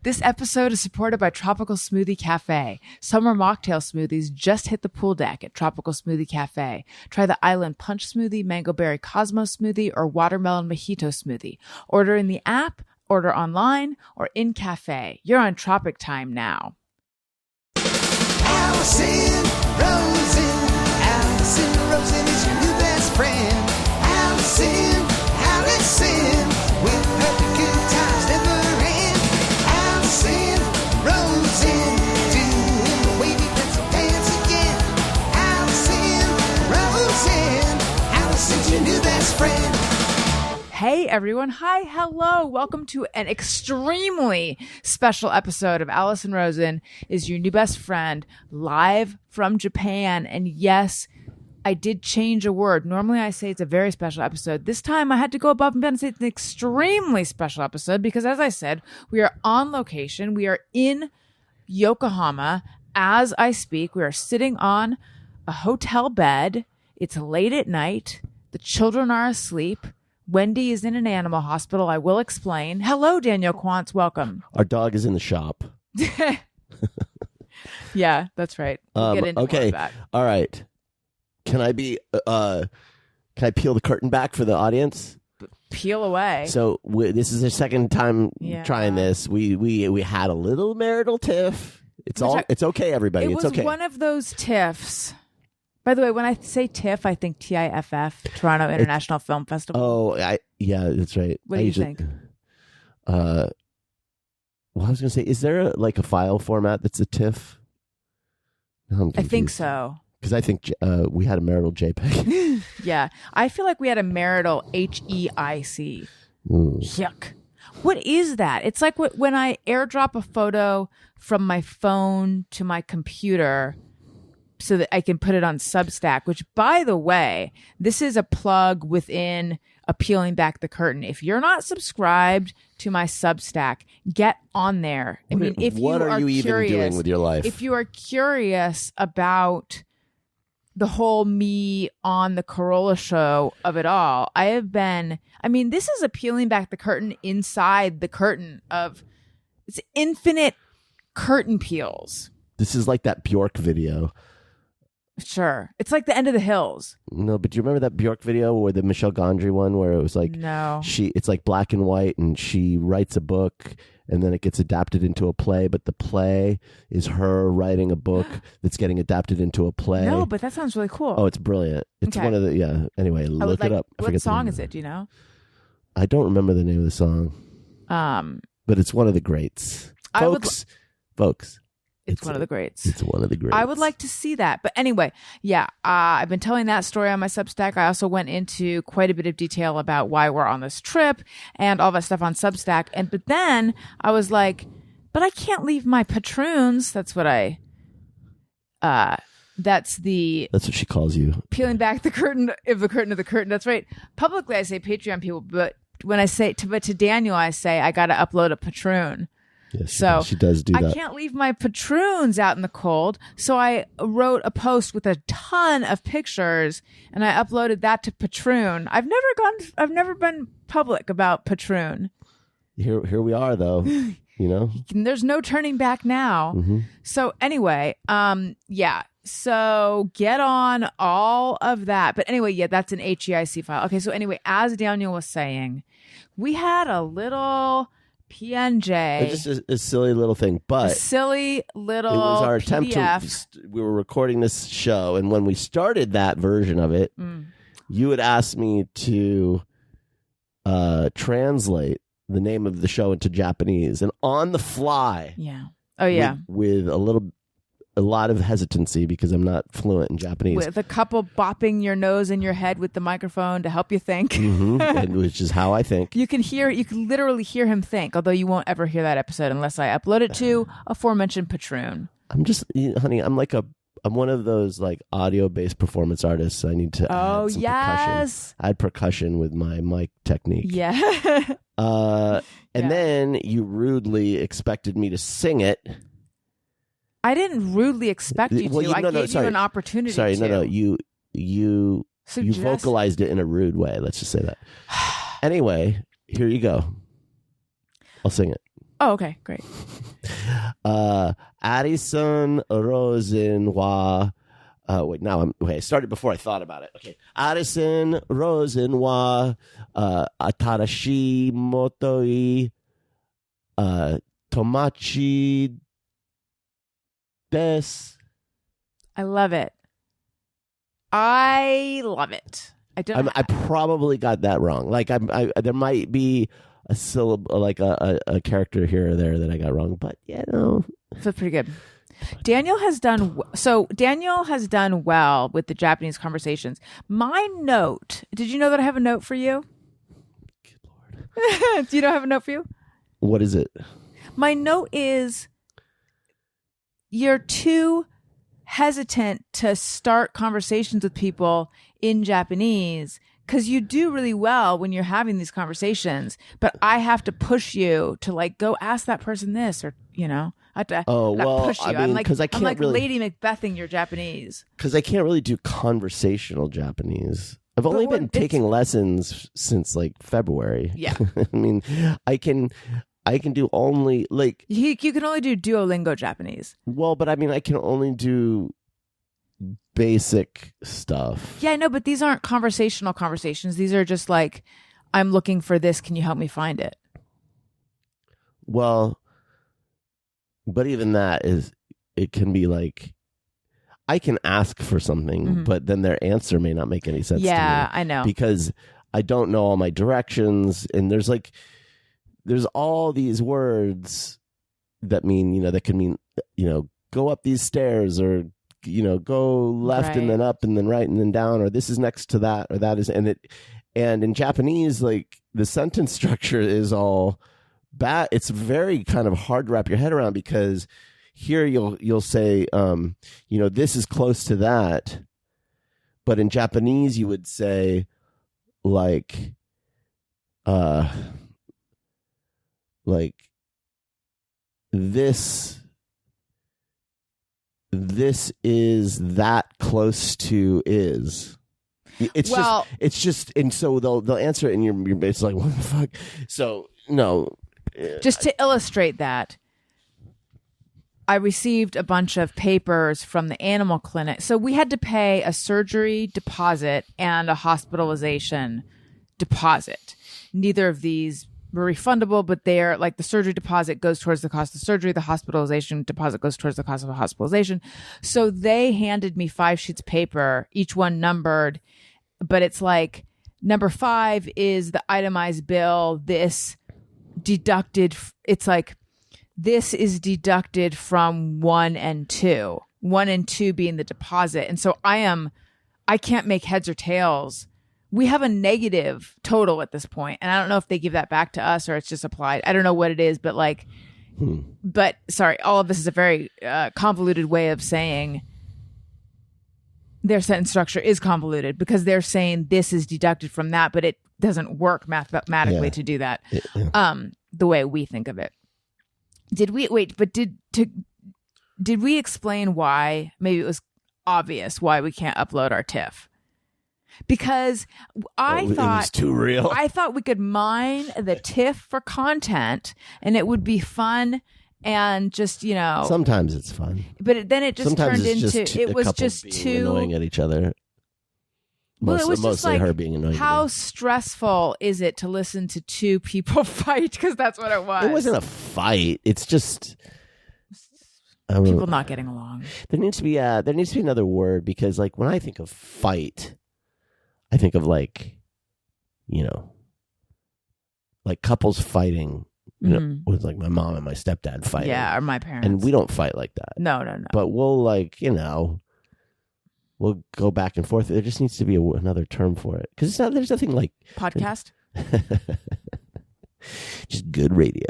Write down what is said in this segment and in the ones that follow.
This episode is supported by Tropical Smoothie Cafe. Summer mocktail smoothies just hit the pool deck at Tropical Smoothie Cafe. Try the Island Punch Smoothie, Mango Berry Cosmos Smoothie, or Watermelon Mojito Smoothie. Order in the app, order online, or in cafe. You're on Tropic Time now. Alison Rosen is your new best friend. Alison, with her good times never end. Alison Rosen, doing the wavy pencil dance again. Alison's your new best friend. Hey everyone. Hi, hello. Welcome to an extremely special episode of Alison Rosen is your new best friend, live from Japan. And yes, I did change a word. Normally I say it's a very special episode. This time I had to go above and beyond and say it's an extremely special episode because, as I said, we are on location. We are in Yokohama as I speak. We are sitting on a hotel bed. It's late at night. The children are asleep. Wendy is in an animal hospital. I will explain. Hello, Daniel Quantz. Welcome. Our dog is in the shop. Yeah, that's right. We'll get into more of that. All right. Can I peel the curtain back for the audience? Peel away. So this is the second time trying this. We had a little marital tiff. It's okay, everybody. It's okay. It was one of those tiffs. By the way, when I say TIFF, I think TIFF, Toronto International Film Festival. Oh, yeah, that's right. What do you think? Well, I was going to say, is there a file format that's a TIFF? No, I think so. Because I think we had a marital JPEG. Yeah. I feel like we had a marital HEIC. Yuck. What is that? It's like when I airdrop a photo from my phone to my computer so that I can put it on Substack, which, by the way, this is a plug within Peeling Back the Curtain. If you're not subscribed to my Substack, get on there. I mean, if what are you even doing with your life? If you are curious about the whole me on the Corolla show of it all, this is a peeling back the curtain inside the curtain of it's infinite curtain peels. This is like that Bjork video. Sure. It's like the end of the hills. No, but do you remember that Bjork video or the Michelle Gondry one where it was like, no, it's like black and white and she writes a book and then it gets adapted into a play, but the play is her writing a book that's getting adapted into a play. No, but that sounds really cool. Oh, it's brilliant. It's one of the, anyway, look it up. What song is it? Do you know? I don't remember the name of the song. But it's one of the greats. Folks. It's one of the greats. It's one of the greats. I would like to see that. But anyway, I've been telling that story on my Substack. I also went into quite a bit of detail about why we're on this trip and all that stuff on Substack. But then I was like, but I can't leave my patroons. That's what that's what she calls you. Peeling back the curtain of the curtain of the curtain. That's right. Publicly, I say Patreon people, but when I say to Daniel, I say I got to upload a patroon. Yes, she does do that. I can't leave my patroons out in the cold. So I wrote a post with a ton of pictures and I uploaded that to Patroon. I've never been public about Patroon. Here we are though, There's no turning back now. Mm-hmm. So anyway, so get on all of that. But anyway, that's an HEIC file. Okay, so anyway, as Daniel was saying, we had a little PNJ. It's just a silly little thing, but it was our attempt we were recording this show, and when we started that version of it, you had asked me to translate the name of the show into Japanese, and on the fly, with a lot of hesitancy because I'm not fluent in Japanese. With a couple bopping your nose in your head with the microphone to help you think. Which is how I think. You can literally hear him think, although you won't ever hear that episode unless I upload it to aforementioned Patroon. I'm just, honey, I'm one of those audio-based performance artists. I need to add some percussion. I had percussion with my mic technique. Yeah. And then you rudely expected me to sing it. I didn't rudely expect you to. I gave you an opportunity to. No. You vocalized it in a rude way. Let's just say that. Anyway, here you go. I'll sing it. Oh, okay, great. Alison Rosen wa. I started before I thought about it. Okay. Alison Rosen wa atarashi motoi tomachi desu. I love it. I love it. I probably got that wrong. Like there might be a syllable, like a character here or there that I got wrong, but That's pretty good. Daniel has done well with the Japanese conversations. My note. Did you know that I have a note for you? Good Lord. Do you know I have a note for you? What is it? My note is you're too hesitant to start conversations with people in Japanese because you do really well when you're having these conversations, but I have to push you to like go ask that person this, or I have to push you. I'm like Lady Macbething your Japanese because I can't really do conversational Japanese. I've only been taking lessons since like February. Yeah. I mean, I can do only like you can only do Duolingo Japanese. Well, but I mean, I can only do basic stuff. Yeah, I know, but these aren't conversational conversations. These are just like, I'm looking for this. Can you help me find it? Well, but even that it can be like, I can ask for something, but then their answer may not make any sense to me. Yeah, I know. Because I don't know all my directions, and there's all these words that mean, that can mean, go up these stairs, or, go left and then up and then right and then down, or this is next to that, or that is, and in Japanese, like the sentence structure is all bad. It's very kind of hard to wrap your head around, because here you'll say, this is close to that. But in Japanese, you would say like this is that close to is. It's just, and so they'll answer it, and you're it's like, what the fuck? So no. Just to illustrate that, I received a bunch of papers from the animal clinic. So we had to pay a surgery deposit and a hospitalization deposit. Neither of these were refundable, but they're like, the surgery deposit goes towards the cost of surgery. The hospitalization deposit goes towards the cost of hospitalization. So they handed me 5 sheets of paper, each one numbered, but it's like, number 5 is the itemized bill. This deducted. It's like, this is deducted from 1 and 2. 1 and 2 being the deposit. And so I can't make heads or tails. We have a negative total at this point, and I don't know if they give that back to us or it's just applied. I don't know what it is, but like, but sorry, all of this is a very convoluted way of saying their sentence structure is convoluted, because they're saying this is deducted from that, but it doesn't work mathematically to do that the way we think of it. Did we explain why? Maybe it was obvious why we can't upload our TIFF. Because I thought it was too real. I thought we could mine the TIFF for content, and it would be fun, and just sometimes it's fun, but then it just sometimes turned it's into it was just too annoying at each other. Well, it was just mostly like, her being annoying. How stressful is it to listen to 2 people fight? Because that's what it was. It wasn't a fight. It's just people not getting along. There needs to be another word, because like when I think of fight, I think of like couples fighting, with like my mom and my stepdad fighting. Yeah, or my parents. And we don't fight like that. No. But we'll we'll go back and forth. There just needs to be another term for it, because there's nothing like podcast. Just good radio.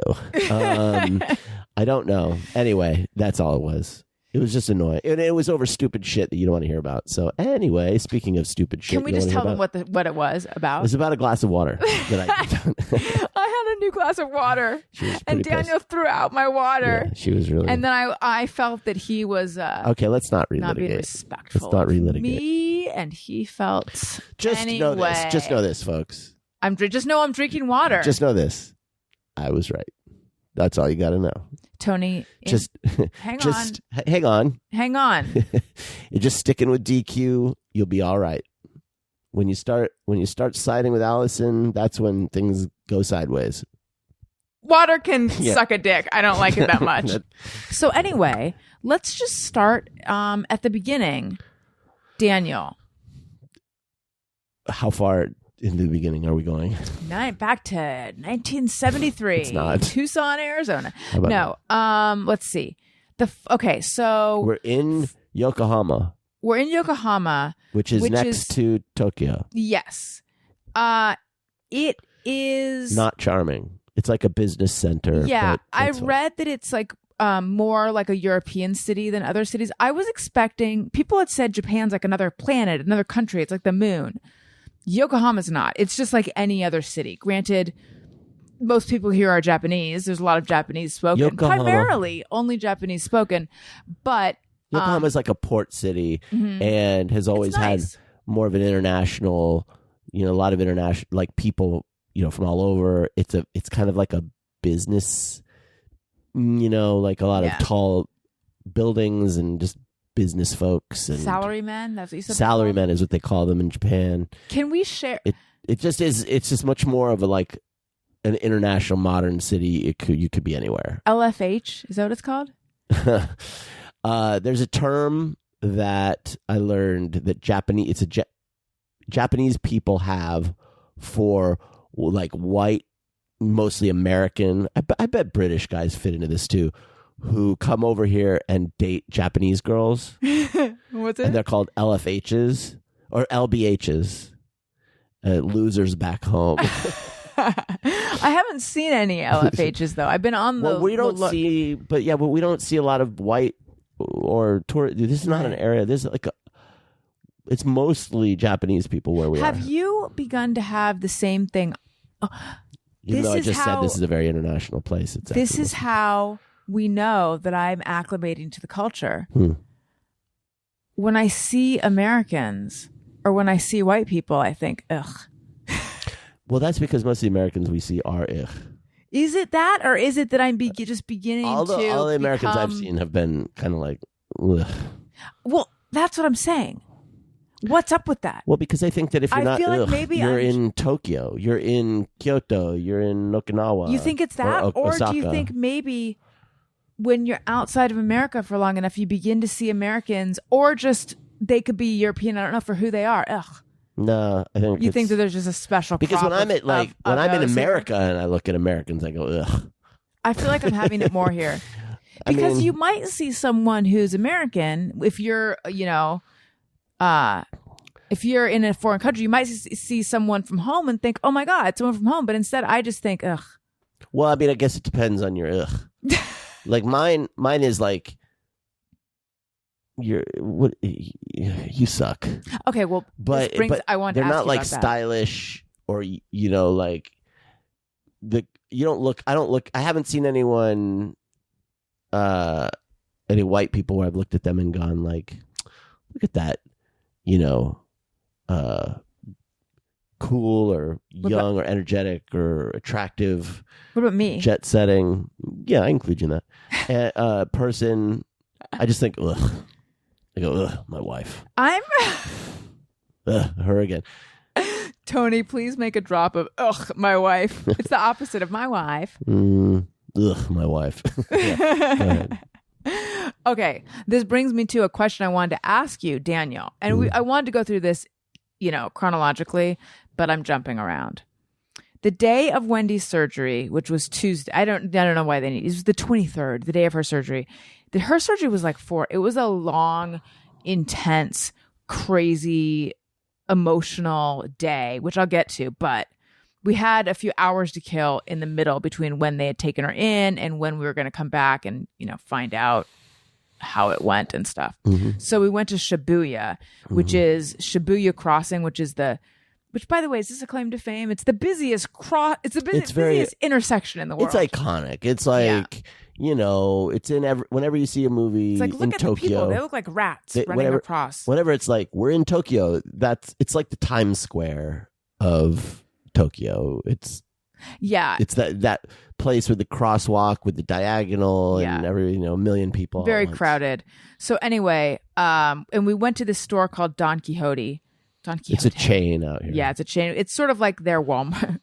I don't know. Anyway, that's all it was. It was just annoying. And it was over stupid shit that you don't want to hear about. So anyway, speaking of stupid shit, can we just tell them what it was about? It was about a glass of water that I had a new glass of water, and Daniel threw out my water. Yeah, she was really. And then I felt that he was okay. Let's not relitigate. Not being respectful. Let's not relitigate. Me, and he felt. Just know this. Just know this, folks. Just know I'm drinking water. Just know this. I was right. That's all you got to know. Tony, Just hang hang on. Hang on. You're just sticking with DQ. You'll be all right. When you start siding with Alison, that's when things go sideways. Water can suck a dick. I don't like it that much. So anyway, let's just start at the beginning. Daniel. How far in the beginning are we going? Back to 1973. It's not. Tucson, Arizona. How about No. Let's see. So we're in Yokohama. We're in Yokohama, which is next to Tokyo. Yes. It is not charming. It's like a business center. Yeah, I read that it's like more like a European city than other cities. I was expecting, people had said Japan's like another planet, another country. It's like the moon. Yokohama's not. It's just like any other city. Granted, most people here are Japanese. There's a lot of Japanese spoken. Yokohama. Primarily only Japanese spoken. But Yokohama is like a port city and has always had more of an international, a lot of international, like people, from all over. It's kind of like a business, like a lot of tall buildings and just business folks and salarymen. That's what you said. Salarymen is what they call them in Japan. Can we share? It just is. It's just much more of an international modern city. You could be anywhere. LFH, is that what it's called? There's a term that I learned that Japanese people have for like white, mostly American. I bet British guys fit into this too, who come over here and date Japanese girls. What's it? And they're called LFHs or LBHs, losers back home. I haven't seen any LFHs though. I've been on the. Well, we don't see, but we don't see a lot of white or tourist. This is not an area. This is it's mostly Japanese people where we are. Have you begun to have the same thing? Even though I just said this is a very international place. This is how we know that I'm acclimating to the culture. When I see Americans or when I see white people, I think, ugh. Well, that's because most of the Americans we see are ugh. Is it that, or is it that I'm just beginning all the Americans I've seen have been kind of like, ugh. Well, that's what I'm saying. What's up with that? Well, because I think that if you're not, feel like maybe you're in Tokyo, you're in Kyoto, you're in Okinawa. You think it's that, or do you think maybe when you're outside of America for long enough, you begin to see Americans, or just they could be European? I don't know for who they are. Ugh. No, I think you think that there's just a special because when I'm when I'm in America here, and I look at Americans, I go ugh. I feel like I'm having it more here because you might see someone who's American if you're if you're in a foreign country, you might see someone from home and think, "Oh my God, someone from home." But instead, I just think, "Ugh." Well, I mean, I guess it depends on your ugh. Like mine is like. You suck. Okay, well, but I want they're to ask not you like about stylish or like you don't look. I don't look. I haven't seen anyone, any white people where I've looked at them and gone like, look at that, cool or young or energetic or attractive. What about me? Jet setting. Yeah, I include you in that. Person. I just think, ugh. I go, ugh, my wife. I'm her again. Tony, please make a drop of ugh, my wife. It's the opposite of my wife. Ugh, my wife. Yeah, go ahead. Okay, this brings me to a question I wanted to ask you, Daniel. And I wanted to go through this, chronologically, but I'm jumping around. The day of Wendy's surgery, which was Tuesday, I don't know why it was the 23rd, the day of her surgery. Her surgery was it was a long, intense, crazy, emotional day, which I'll get to, but we had a few hours to kill in the middle between when they had taken her in and when we were going to come back and, find out how it went and stuff. So we went to Shibuya, which is Shibuya Crossing, which by the way, is this a claim to fame? It's the busiest busiest intersection in the world. It's iconic. It's like, it's in whenever you see a movie it's like, look in at Tokyo. The people. They look like rats running across. Whenever it's like, we're in Tokyo, it's like the Times Square of Tokyo. It's Yeah. It's that place with the crosswalk with the diagonal and every a million people. Very crowded. So anyway, and we went to this store called Don Quixote. It's a chain out here. Yeah, it's a chain. It's sort of like their Walmart.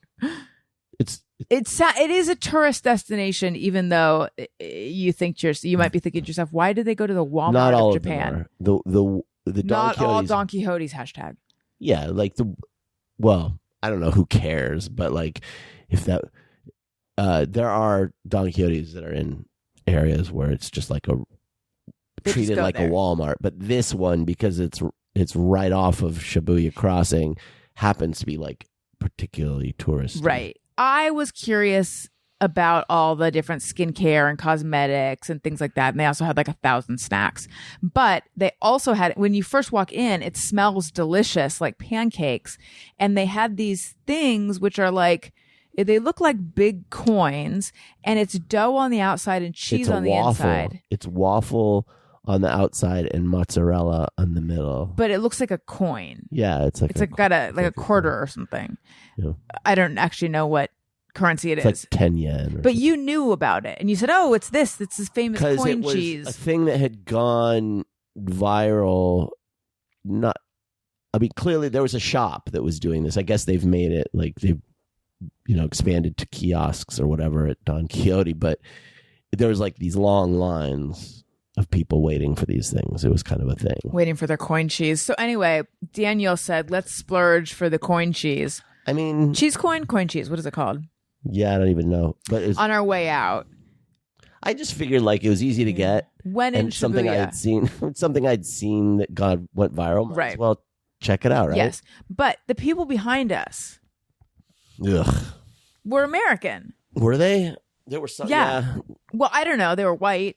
It is a tourist destination, even though you might be thinking to yourself, why did they go to the Walmart Not all of of them Japan? are. The Don Not all Quixotes, Don Quixotes hashtag. Yeah, like I don't know who cares, but like if that there are Don Quixotes that are in areas where it's just like treated like a Walmart, but this one, because it's right off of Shibuya Crossing, happens to be like particularly touristy. Right. I was curious about all the different skincare and cosmetics and things like that. And they also had like 1,000 snacks. But they also had, when you first walk in, it smells delicious, like pancakes. And they had these things which are like, they look like big coins, and it's dough on the outside and cheese on the inside. It's waffle on the outside and mozzarella on the middle. But it looks like a coin. Yeah, it's got a quarter or something. Yeah. I don't actually know what currency it is. Like 10 yen. But you knew about it, and you said, "Oh, it's this. It's this famous coin it was cheese." A thing that had gone viral. Clearly there was a shop that was doing this. I guess they've made it like they've expanded to kiosks or whatever at Don Quixote, but there was like these long lines of people waiting for these things. It was kind of a thing. Waiting for their coin cheese. So anyway, Daniel said, let's splurge for the coin cheese. I mean... Cheese coin cheese. What is it called? Yeah, I don't even know. But on our way out. I just figured like it was easy to get. When in something Shibuya. something I'd seen that went viral. Might as well check it out, right? Yes. But the people behind us were American. Were they? There were some. Yeah. Well, I don't know. They were white.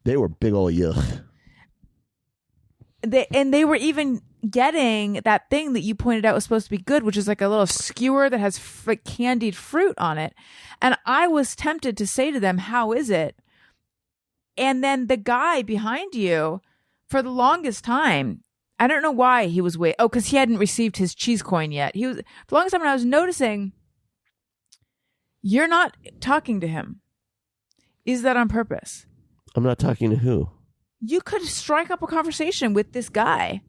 They were big old yuck. They were even getting that thing that you pointed out was supposed to be good, which is like a little skewer that has candied fruit on it. And I was tempted to say to them, how is it? And then the guy behind you, for the longest time, I don't know why he was waiting. Oh, because he hadn't received his cheese coin yet. For the longest time, when I was noticing, you're not talking to him. Is that on purpose? I'm not talking to who? You could strike up a conversation with this guy.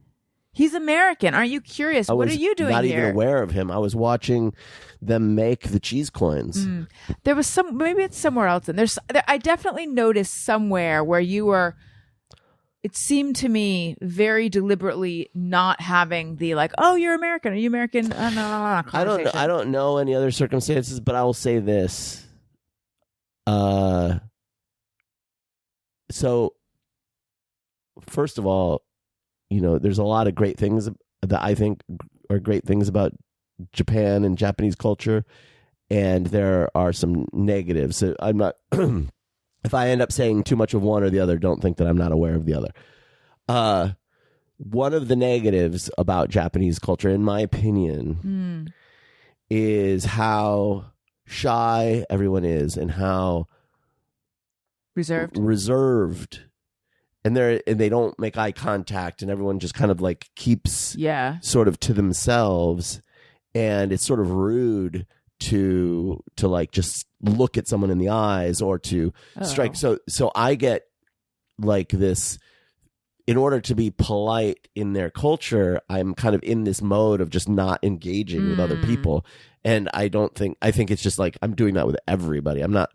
He's American. Aren't you curious? What are you doing here? Not even aware of him. I was watching them make the cheese coins. There was maybe it's somewhere else. And I definitely noticed somewhere where you were, it seemed to me, very deliberately not having the like, oh, you're American. Are you American? I don't know any other circumstances, but I will say this. So, first of all, there's a lot of great things that I think are great things about Japan and Japanese culture, and there are some negatives. So I'm not. If I end up saying too much of one or the other, don't think that I'm not aware of the other. One of the negatives about Japanese culture, in my opinion, is how shy everyone is and how reserved. And they don't make eye contact, and everyone just kind of like keeps sort of to themselves, and it's sort of rude to like just look at someone in the eyes or to strike. So I get like this. In order to be polite in their culture, I'm kind of in this mode of just not engaging with other people, and I think it's just like I'm doing that with everybody. I'm not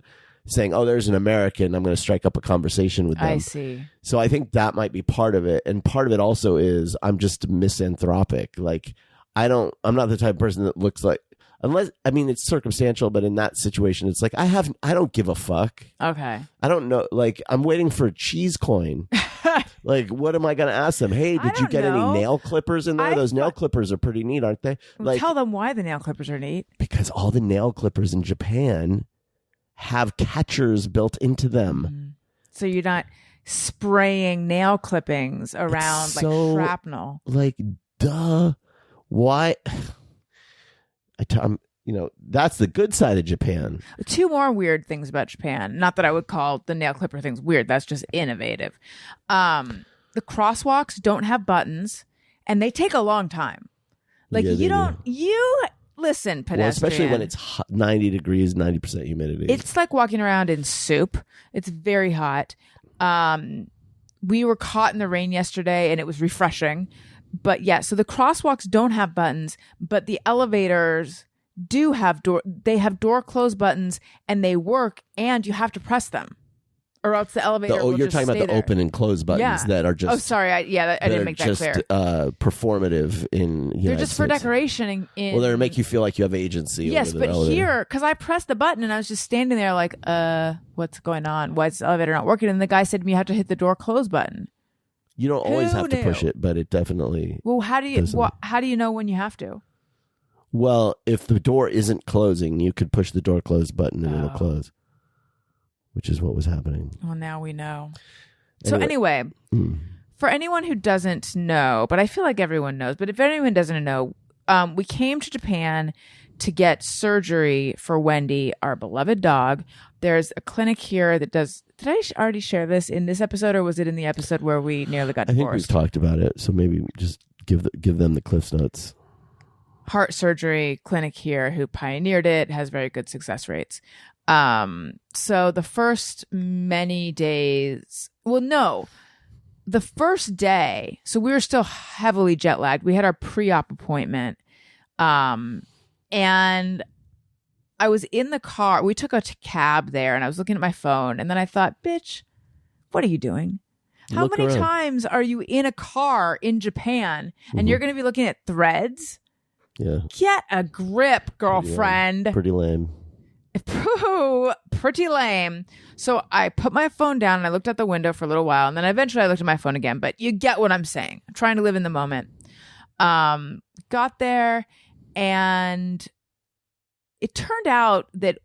saying, oh, there's an American, I'm going to strike up a conversation with them. I see. So I think that might be part of it. And part of it also is I'm just misanthropic. Like, I'm not the type of person that looks like, it's circumstantial, but in that situation, it's like, I don't give a fuck. Okay. I don't know. Like, I'm waiting for a cheese coin. Like, what am I going to ask them? Hey, did you get any nail clippers in there? Those nail clippers are pretty neat, aren't they? Like, tell them why the nail clippers are neat. Because all the nail clippers in Japan have catchers built into them. So you're not spraying nail clippings around like shrapnel. Like, duh. Why? That's the good side of Japan. Two more weird things about Japan. Not that I would call the nail clipper things weird. That's just innovative. The crosswalks don't have buttons, and they take a long time. Like, listen, pedestrian. Well, especially when it's 90 degrees, 90% humidity. It's like walking around in soup. It's very hot. We were caught in the rain yesterday, and it was refreshing. But yeah, so the crosswalks don't have buttons, but the elevators do have they have door close buttons, and they work, and you have to press them, or else the elevator will you're just talking about stay the there. open and close buttons that are just. Oh, sorry. I didn't make that just, clear. Performative in. They're just for decoration. Well, they make you feel like you have agency. Yes, over the but elevator. here, because I pressed the button and I was just standing there like, what's going on? Why is the elevator not working? And the guy said to me, you have to hit the door close button. You don't always Who have to knew? push it, but it definitely. Well, how do you know when you have to? Well, if the door isn't closing, you could push the door close button and it'll Oh. close, which is what was happening. Well, now we know. So anyway, for anyone who doesn't know, but I feel like everyone knows, but if anyone doesn't know, we came to Japan to get surgery for Wendy, our beloved dog. There's a clinic here that does. Did I already share this in this episode, or was it in the episode where we nearly got I think divorced? we've talked about it, so maybe just give them the Cliff's Notes. Heart surgery clinic here who pioneered it, has very good success rates. So the first many days, the first day, so we were still heavily jet lagged. We had our pre-op appointment. And I was in the car. We took a cab there and I was looking at my phone. And then I thought, bitch, what are you doing? How Look many around. times are you in a car in Japan and you're going to be looking at threads? Yeah. Get a grip, girlfriend. Pretty lame. Pretty lame. So I put my phone down and I looked out the window for a little while. And then eventually I looked at my phone again. But you get what I'm saying. I'm trying to live in the moment. Got there and it turned out that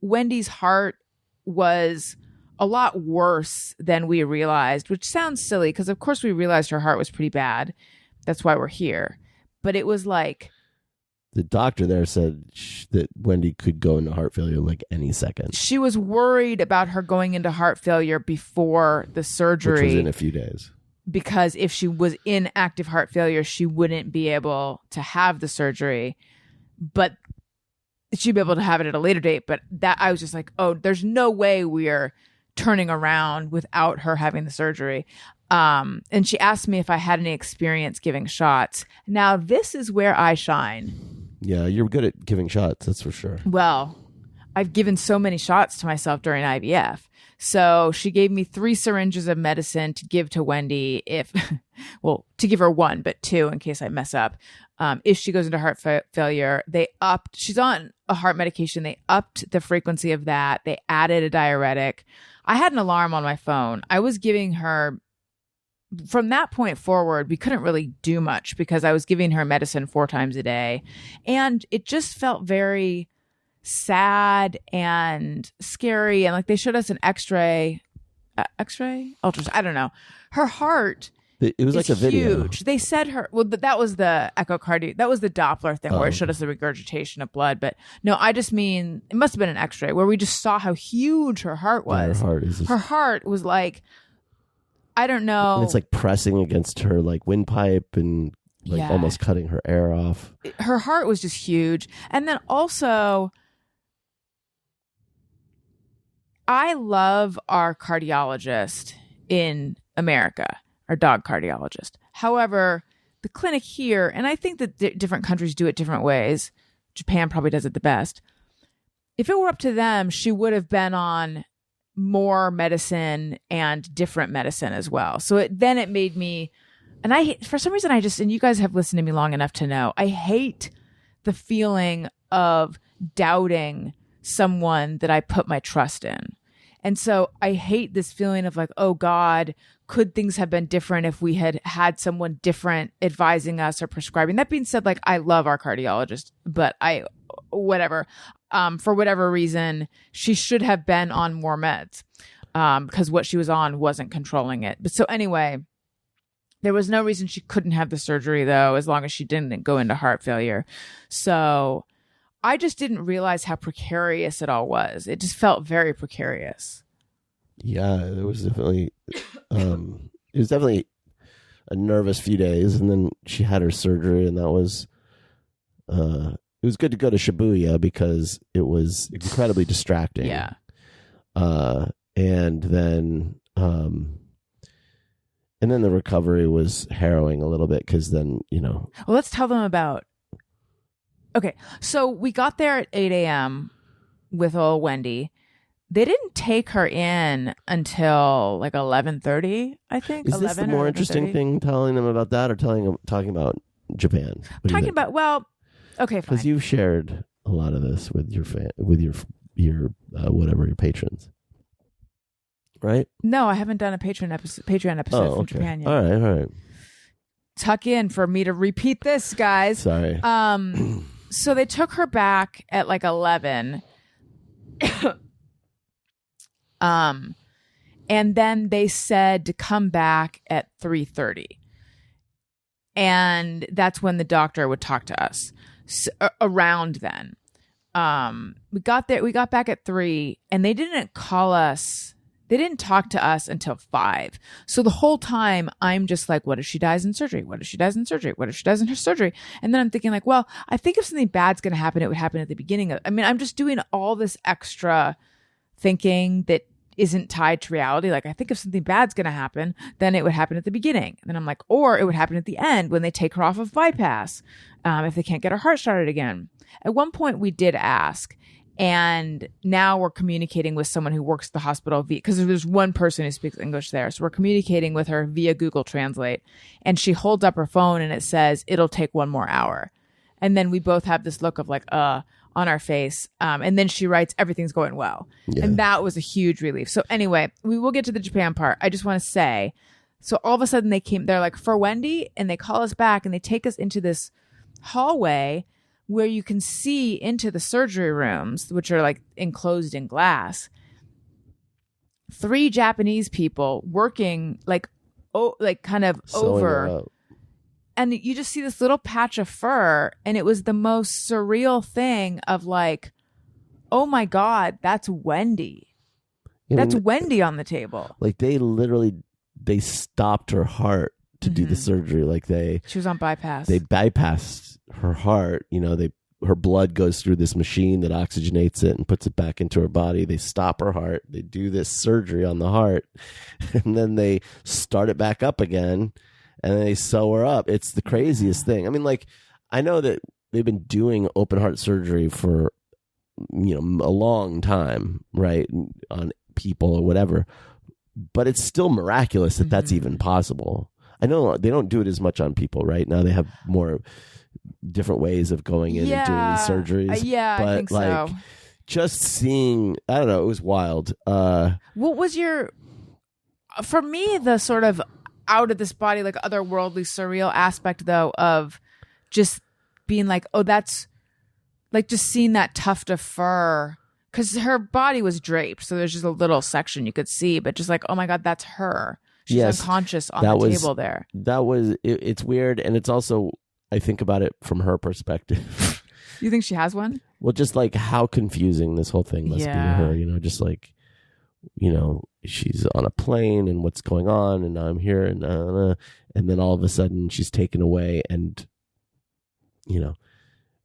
Wendy's heart was a lot worse than we realized, which sounds silly because of course we realized her heart was pretty bad. That's why we're here. But it was like, the doctor there said that Wendy could go into heart failure like any second, she was worried about her going into heart failure before the which surgery was in a few days. because if she was in active heart failure, she wouldn't be able to have the surgery, but she'd be able to have it at a later date. But that I was just like, oh, there's no way we're turning around without her having the surgery. And she asked me if I had any experience giving shots. Now, this is where I shine. Yeah, you're good at giving shots, that's for sure. Well, I've given so many shots to myself during IVF. So she gave me 3 syringes of medicine to give to Wendy to give her 1, but 2 in case I mess up. If she goes into heart failure, she's on a heart medication. They upped the frequency of that. They added a diuretic. I had an alarm on my phone. I was giving her, from that point forward, we couldn't really do much because I was giving her medicine 4 times a day. And it just felt very sad and scary. And like they showed us an x-ray, ultrasound. I don't know. Her heart It was like a video. huge. They said that was the echocardiogram. That was the Doppler thing where it showed us the regurgitation of blood. But no, I just mean it must have been an x-ray where we just saw how huge her heart was. Her heart was like, I don't know. And it's like pressing against her like windpipe and like Yeah. almost cutting her air off. Her heart was just huge. And then also, I love our cardiologist in America, our dog cardiologist. However, the clinic here, and I think that different countries do it different ways. Japan probably does it the best. If it were up to them, she would have been on more medicine and different medicine as well. So it made me, and for some reason, and you guys have listened to me long enough to know, I hate the feeling of doubting someone that I put my trust in. And so I hate this feeling of like, oh God, could things have been different if we had had someone different advising us or prescribing? That being said, like I love our cardiologist, but for whatever reason, she should have been on more meds because what she was on wasn't controlling it. But so anyway, there was no reason she couldn't have the surgery though, as long as she didn't go into heart failure. So I just didn't realize how precarious it all was. It just felt very precarious. Yeah, it was definitely a nervous few days, and then she had her surgery, and that was it was good to go to Shibuya because it was incredibly distracting. Yeah. And then the recovery was harrowing a little bit because then, Well, let's tell them about. Okay, so we got there at 8 a.m. with old Wendy. They didn't take her in until like 11:30, I think. Is this the more interesting thing, telling them about that or talking about Japan? Talking about, well, okay, fine. Because you've shared a lot of this with your whatever, your patrons. Right? No, I haven't done a Patreon episode from Japan yet. All right. Tuck in for me to repeat this, guys. Sorry. So they took her back at like 11. And then they said to come back at 3:30. And that's when the doctor would talk to us. So, around then. We got back at 3 and they didn't call us. They didn't talk to us until 5. So the whole time I'm just like, what if she dies in surgery? What if she dies in surgery? What if she dies in her surgery? And then I'm thinking like, well, I think if something bad's going to happen, it would happen at the beginning of, I'm just doing all this extra thinking that isn't tied to reality. Like I think if something bad's going to happen, then it would happen at the beginning. And then I'm like, or it would happen at the end when they take her off of bypass, if they can't get her heart started again. At one point we did ask, and now we're communicating with someone who works at the hospital because there's one person who speaks English there. So we're communicating with her via Google Translate, and she holds up her phone and it says, it'll take 1 more hour. And then we both have this look of like, on our face. And then she writes, everything's going well. Yeah. And that was a huge relief. So anyway, we will get to the Japan part. I just want to say, so all of a sudden they're like, for Wendy, and they call us back and they take us into this hallway where you can see into the surgery rooms, which are like enclosed in glass. 3 Japanese people working kind of over. And you just see this little patch of fur, and it was the most surreal thing of like, oh my God, that's Wendy. That's Wendy on the table. Like they stopped her heart to do the surgery. Like she was on bypass. They bypassed her heart. Her blood goes through this machine that oxygenates it and puts it back into her body. They stop her heart. They do this surgery on the heart, and then they start it back up again, and then they sew her up. It's the craziest thing. I mean, like, I know that they've been doing open heart surgery for, a long time, right, on people or whatever, but it's still miraculous that that's even possible. I know they don't do it as much on people right now. They have more different ways of going in and doing these surgeries. But I think so. Just seeing, I don't know, it was wild. What was for me, the sort of out of this body, like otherworldly, surreal aspect, though, of just being like, oh, that's like just seeing that tuft of fur, because her body was draped. So there's just a little section you could see, but just like, oh my God, that's her. She's unconscious on the table there. It's weird. And it's also, I think about it from her perspective. You think she has one? Well, just like how confusing this whole thing must be to her, just like, she's on a plane and what's going on, and I'm here and then all of a sudden she's taken away, and,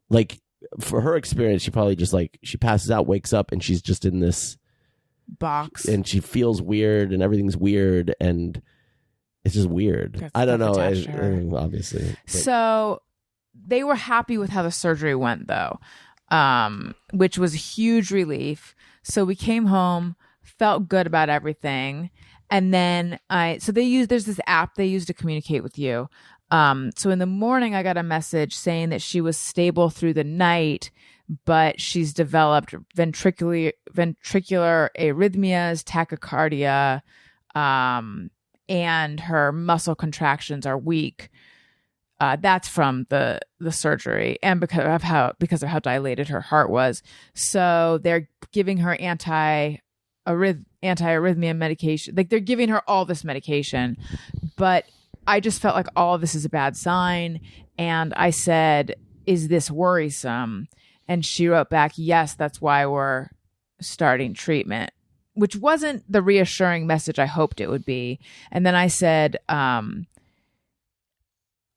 like for her experience, she probably just like, she passes out, wakes up, and she's just in this box, and she feels weird and everything's weird, and it's just weird. I don't know. Obviously. But. So they were happy with how the surgery went, though, which was a huge relief. So we came home, felt good about everything. And then there's this app they use to communicate with you. So in the morning, I got a message saying that she was stable through the night, but she's developed ventricular arrhythmias, tachycardia, and her muscle contractions are weak. That's from the surgery, and because of how dilated her heart was. So they're giving her anti-arrhythmia medication. Like, they're giving her all this medication, but I just felt like all of this is a bad sign. And I said, is this worrisome? And she wrote back, yes, that's why we're starting treatment, which wasn't the reassuring message I hoped it would be. And then I said,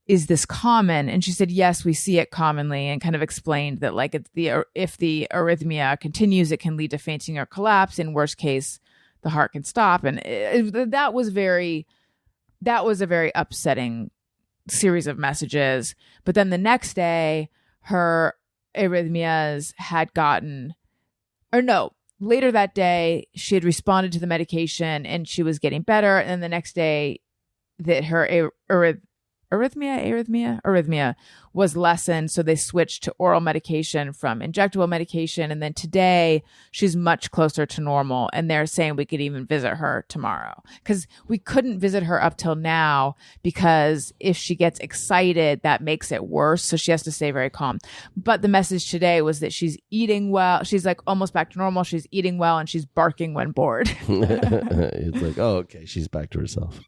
is this common? And she said, yes, we see it commonly, and kind of explained that like if the arrhythmia continues, it can lead to fainting or collapse. In worst case, the heart can stop. And that was a very upsetting series of messages. But then the next day, her arrhythmias had later that day, she had responded to the medication and she was getting better. And then the next day that her arrhythmia was lessened. So they switched to oral medication from injectable medication. And then today she's much closer to normal. And they're saying we could even visit her tomorrow, because we couldn't visit her up till now, because if she gets excited, that makes it worse. So she has to stay very calm. But the message today was that she's eating well. She's like almost back to normal. She's eating well and she's barking when bored. It's like, oh, okay, she's back to herself.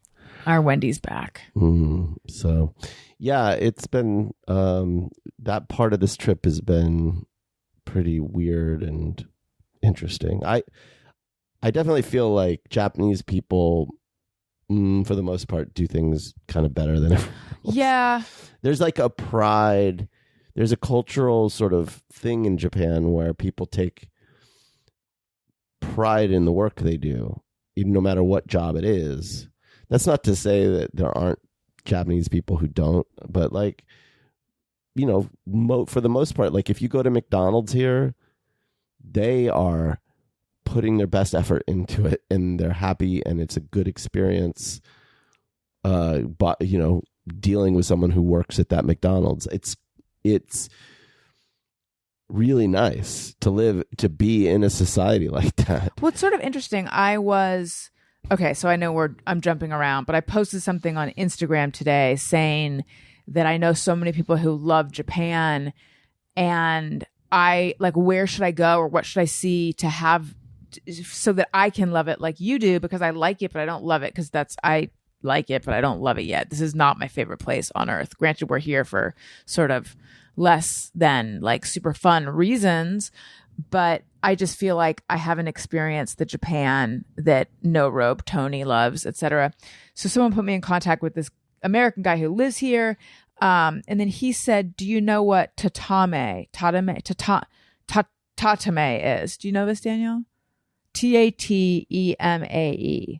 Our Wendy's back. So, yeah, it's been that part of this trip has been pretty weird and interesting. I definitely feel like Japanese people, for the most part, do things kind of better than everyone else. Yeah. There's like a pride. There's a cultural sort of thing in Japan where people take pride in the work they do, even no matter what job it is. That's not to say that there aren't Japanese people who don't, but like, you know, for the most part, like if you go to McDonald's here, they are putting their best effort into it and they're happy and it's a good experience. But you know, dealing with someone who works at that McDonald's, it's really nice to be in a society like that. Well, it's sort of interesting. Okay, so I know I'm jumping around, but I posted something on Instagram today saying that I know so many people who love Japan, and I like, where should I go or what should I see to have so that I can love it like you do, because I like it, but I don't love it because I like it, but I don't love it yet. This is not my favorite place on earth. Granted, we're here for sort of less than like super fun reasons, but I just feel like I haven't experienced the Japan that No Robe Tony loves, etc. So someone put me in contact with this American guy who lives here. And then he said, do you know what tatame is? Do you know this, Daniel? Tatemae.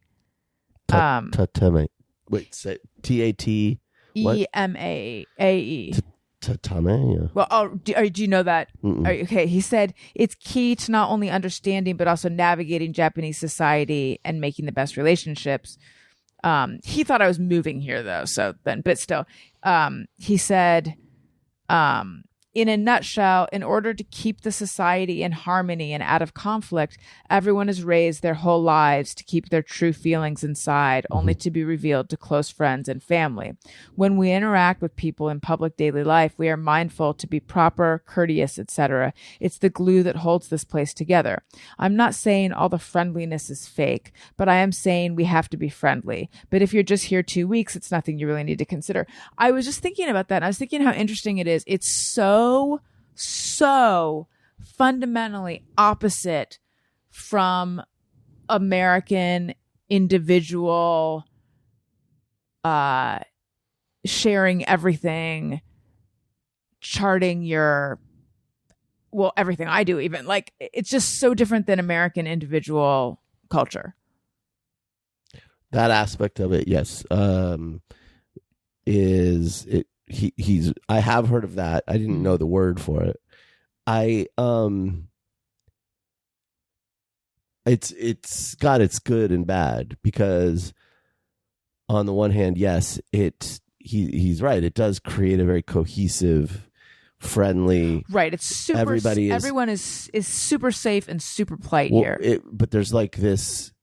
Tatame. Wait, say T-A-T. E-M-A-A-E. Tatame, yeah. Well, do you know that? Okay, he said it's key to not only understanding but also navigating Japanese society and making the best relationships. He thought I was moving here though, but still, he said, in a nutshell, in order to keep the society in harmony and out of conflict, everyone has raised their whole lives to keep their true feelings inside, only to be revealed to close friends and family. When we interact with people in public daily life, we are mindful to be proper, courteous, etc. It's the glue that holds this place together. I'm not saying all the friendliness is fake, but I am saying we have to be friendly. But if you're just here 2 weeks, it's nothing you really need to consider. I was just thinking about that, and I was thinking how interesting it is. It's so fundamentally opposite from American individual sharing everything, charting everything I do, even like it's just so different than American individual culture. That aspect of it, yes, is it. I have heard of that. I didn't know the word for it. It's got its good and bad, because on the one hand, yes, he's right. It does create a very cohesive, friendly. Right. It's super. Everyone is super safe and super polite here. But there's like this,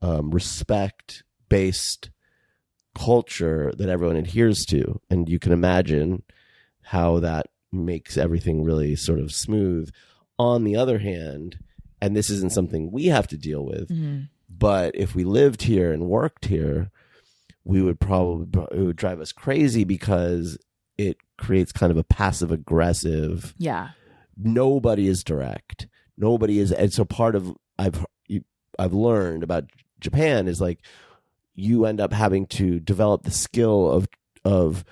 respect based culture that everyone adheres to, and you can imagine how that makes everything really sort of smooth. On the other hand, and this isn't something we have to deal with, but if we lived here and worked here, it would drive us crazy, because it creates kind of a passive aggressive. Yeah. Nobody is direct. Nobody is, and so part of I've learned about Japan is like, you end up having to develop the skill of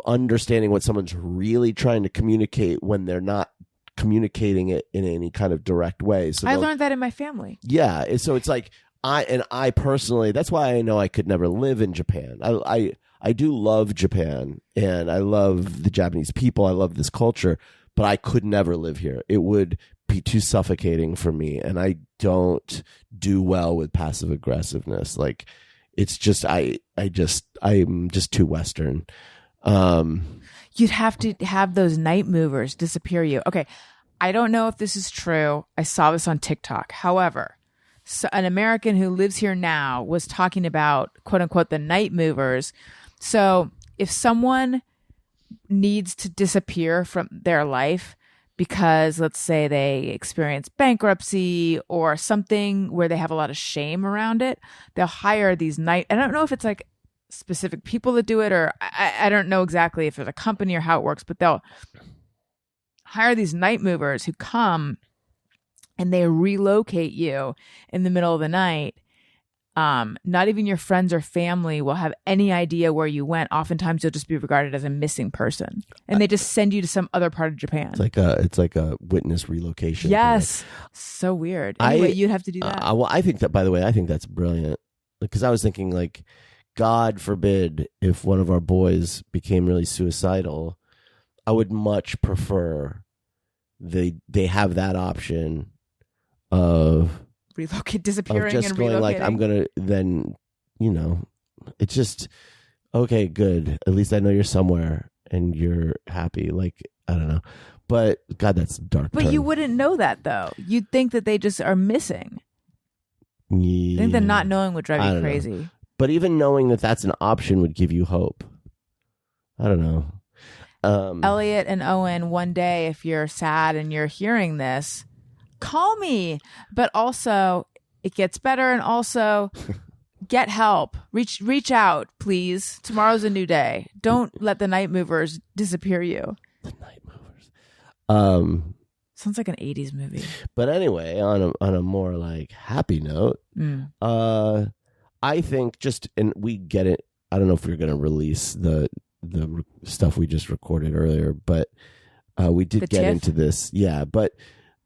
understanding what someone's really trying to communicate when they're not communicating it in any kind of direct way. So I learned that in my family. Yeah. So it's like I personally, that's why I know I could never live in Japan. I do love Japan and I love the Japanese people. I love this culture, but I could never live here. It would be too suffocating for me. And I don't do well with passive aggressiveness. Like it's just, I'm just too Western. You'd have to have those night movers disappear you. Okay. I don't know if this is true. I saw this on TikTok. However, so an American who lives here now was talking about, quote unquote, the night movers. So if someone needs to disappear from their life because, let's say, they experience bankruptcy or something where they have a lot of shame around it, they'll hire these night. I don't know if it's like specific people that do it, or I don't know exactly if there's a company or how it works, but they'll hire these night movers who come and they relocate you in the middle of the night. Not even your friends or family will have any idea where you went. Oftentimes you'll just be regarded as a missing person and they just send you to some other part of Japan. It's like a witness relocation. Yes. So weird. Anyway, you'd have to do that. Well, I think that, by the way, I think that's brilliant because I was thinking like, God forbid if one of our boys became really suicidal, I would much prefer they have that option of disappearing just and going relocating. like I'm gonna then it's just okay, good, at least I know you're somewhere and you're happy. Like I don't know, but God, that's dark. But you wouldn't know that though. You'd think that they just are missing. Yeah. I think that not knowing would drive you crazy. Know. But even knowing that that's an option would give you hope. I don't know. Elliot and Owen, one day, if you're sad and you're hearing this, call me. But also, it gets better, and also get help. Reach out, please. Tomorrow's a new day. Don't let the night movers disappear you. The night movers. Sounds like an 80s movie. But anyway, on a more like happy note, I think and we get it. I don't know if we're going to release the stuff we just recorded earlier, but we did get into this. Yeah, but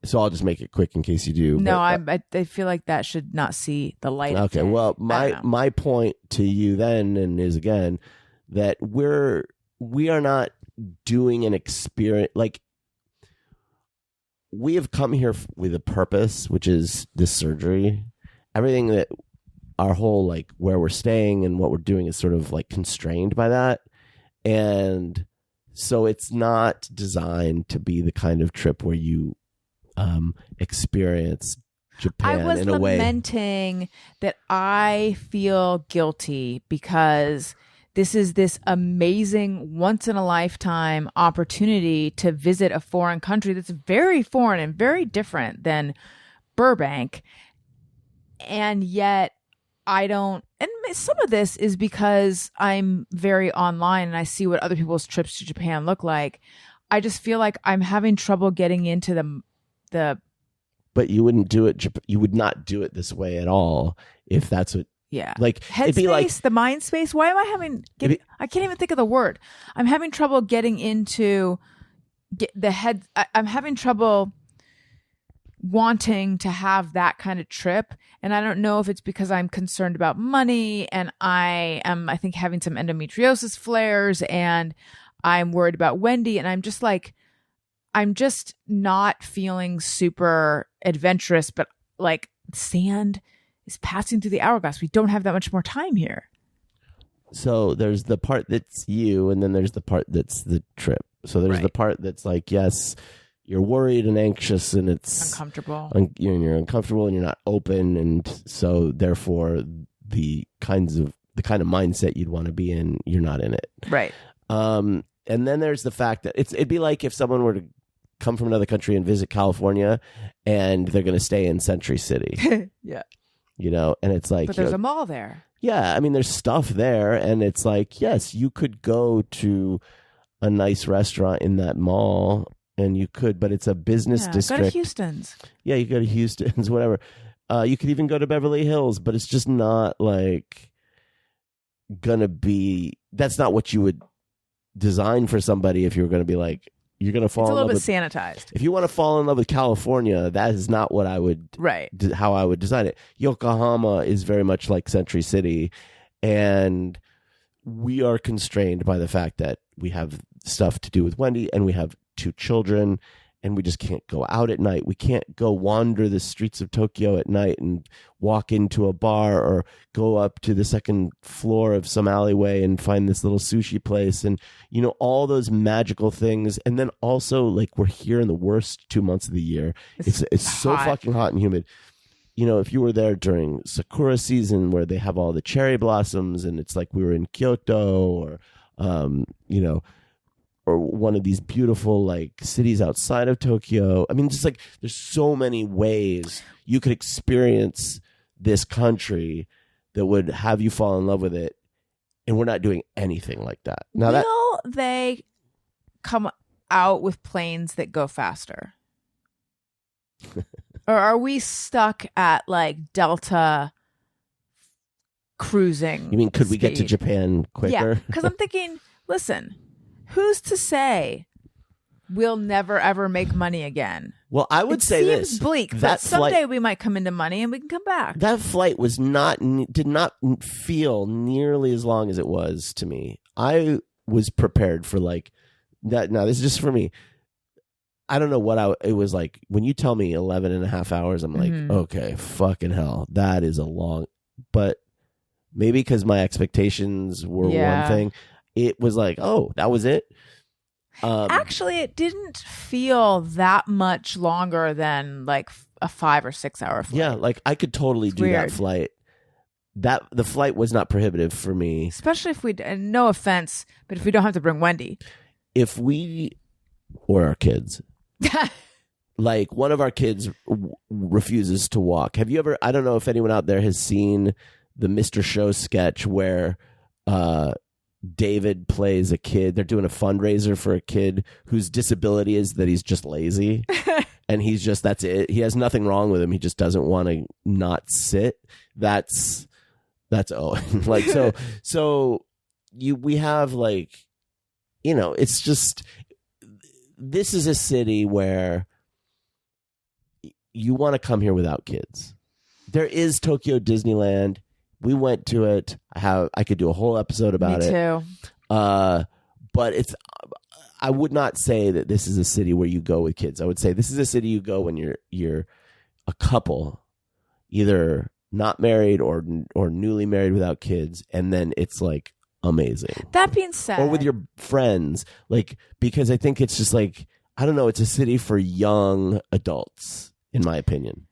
so I'll just make it quick in case you do. No, but, I feel like that should not see the light. Okay, well, my point to you then is again that we are not doing an experience like we have come here with a purpose, which is this surgery. Everything that our whole like where we're staying and what we're doing is sort of like constrained by that. And so it's not designed to be the kind of trip where you experience Japan in a way. I was lamenting that I feel guilty because this is this amazing once in a lifetime opportunity to visit a foreign country that's very foreign and very different than Burbank. And yet I don't, and some of this is because I'm very online and I see what other people's trips to Japan look like. I just feel like I'm having trouble getting into the. But you wouldn't do it. You would not do it this way at all if that's what. Yeah. Like headspace, it'd be like the mind space. Why am I I can't even think of the word. I'm having trouble getting into the head. I'm having trouble wanting to have that kind of trip, and I don't know if it's because I'm concerned about money and I think having some endometriosis flares and I'm worried about Wendy, and I'm just not feeling super adventurous, but like sand is passing through the hourglass. We don't have that much more time here. So there's the part that's you, and then there's the part that's the trip. So there's the part that's like, yes, you're worried and anxious and it's uncomfortable. You're uncomfortable and you're not open. And so therefore the kind of mindset you'd want to be in, you're not in it. Right. And then there's the fact that it'd be like if someone were to come from another country and visit California and they're going to stay in Century City. Yeah. And it's like, but there's a mall there. Yeah. I mean, there's stuff there and it's like, yes, you could go to a nice restaurant in that mall. And you could, but it's a business district. Go to Houston's. Yeah, you go to Houston's, whatever. You could even go to Beverly Hills, but it's just not like that's not what you would design for somebody if you were going to be like, you're going to fall It's a in little love bit with sanitized. If you want to fall in love with California, that is not what I would Right. how I would design it. Yokohama is very much like Century City, and we are constrained by the fact that we have stuff to do with Wendy and we have 2 children, and we just can't go out at night. We can't go wander the streets of Tokyo at night and walk into a bar or go up to the second floor of some alleyway and find this little sushi place and, you know, all those magical things. And then also, like, we're here in the worst 2 months of the year. It's so fucking hot and humid. You know, if you were there during Sakura season where they have all the cherry blossoms and it's like we were in Kyoto or, you know, or one of these beautiful like cities outside of Tokyo. I mean, just like there's so many ways you could experience this country that would have you fall in love with it. And we're not doing anything like that. Now Will they come out with planes that go faster? Or are we stuck at like Delta cruising? You mean, could we get to speed? Japan quicker? Yeah, because I'm thinking, listen, who's to say we'll never ever make money again? Well, I would say seems this. bleak, but That someday flight- we might come into money and we can come back. That flight did not feel nearly as long as it was to me. I was prepared for like that. Now, this is just for me. I don't know what it was like. When you tell me 11 and a half hours, I'm like, okay, fucking hell. That is a long, but maybe because my expectations were one thing, it was like, oh, that was it. Actually, it didn't feel that much longer than like a 5 or 6 hour flight. Yeah, like I could totally do weird. that flight. The flight was not prohibitive for me. Especially if and no offense, but if we don't have to bring Wendy. If we or our kids, like one of our kids refuses to walk. Have you ever? I don't know if anyone out there has seen the Mr. Show sketch where David plays a kid. They're doing a fundraiser for a kid whose disability is that he's just lazy. And that's it. He has nothing wrong with him. He just doesn't want to not sit. That's Owen. Like, we have like, you know, it's just, this is a city where you want to come here without kids. There is Tokyo Disneyland. We went to it. I could do a whole episode about it. Me too. But I would not say that this is a city where you go with kids. I would say this is a city you go when you're a couple, either not married or newly married without kids, and then it's like amazing. That being said, or with your friends, like, because I think it's just like, I don't know, it's a city for young adults, in my opinion.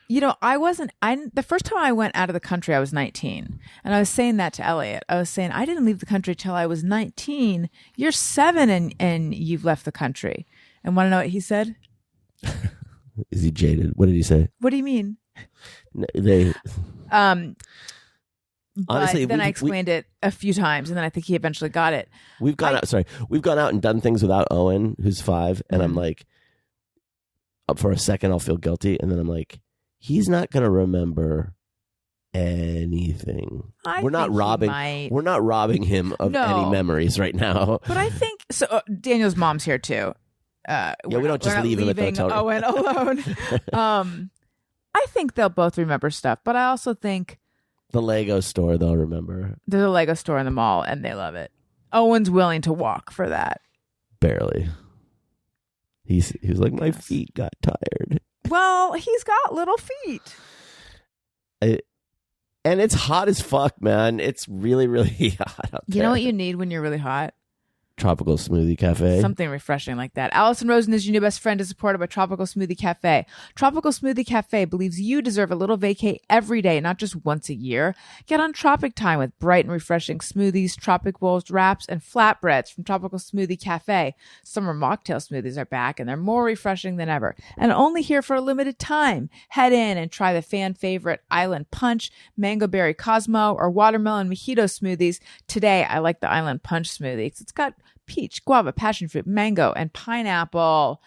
You know, the first time I went out of the country, I was 19. And I was saying that to Elliot. I was saying, I didn't leave the country till I was 19. You're 7 and you've left the country. And want to know what he said? Is he jaded? What did he say? What do you mean? Honestly, then I explained it a few times, and then I think he eventually got it. We've gone out and done things without Owen, who's 5, and I'm like, up for a second, I'll feel guilty, and then I'm like, he's not going to remember anything. We're not robbing him of any memories right now. But I think so. Daniel's mom's here too. We don't just leave him at the hotel room. Owen alone. I think they'll both remember stuff, but I also think the Lego store they'll remember. There's a Lego store in the mall, and they love it. Owen's willing to walk for that. Barely. He was like, my feet got tired. Well, he's got little feet. And it's hot as fuck, man. It's really, really hot out there. You know what you need when you're really hot? Tropical Smoothie Cafe. Something refreshing like that. Alison Rosen is your new best friend is supported by Tropical Smoothie Cafe. Tropical Smoothie Cafe believes you deserve a little vacay every day, not just once a year. Get on Tropic Time with bright and refreshing smoothies, tropic bowls, wraps, and flatbreads from Tropical Smoothie Cafe. Summer mocktail smoothies are back, and they're more refreshing than ever. And only here for a limited time. Head in and try the fan favorite Island Punch, Mango Berry Cosmo, or Watermelon Mojito smoothies. Today, I like the Island Punch smoothie because it's got peach, guava, passion fruit, mango, and pineapple.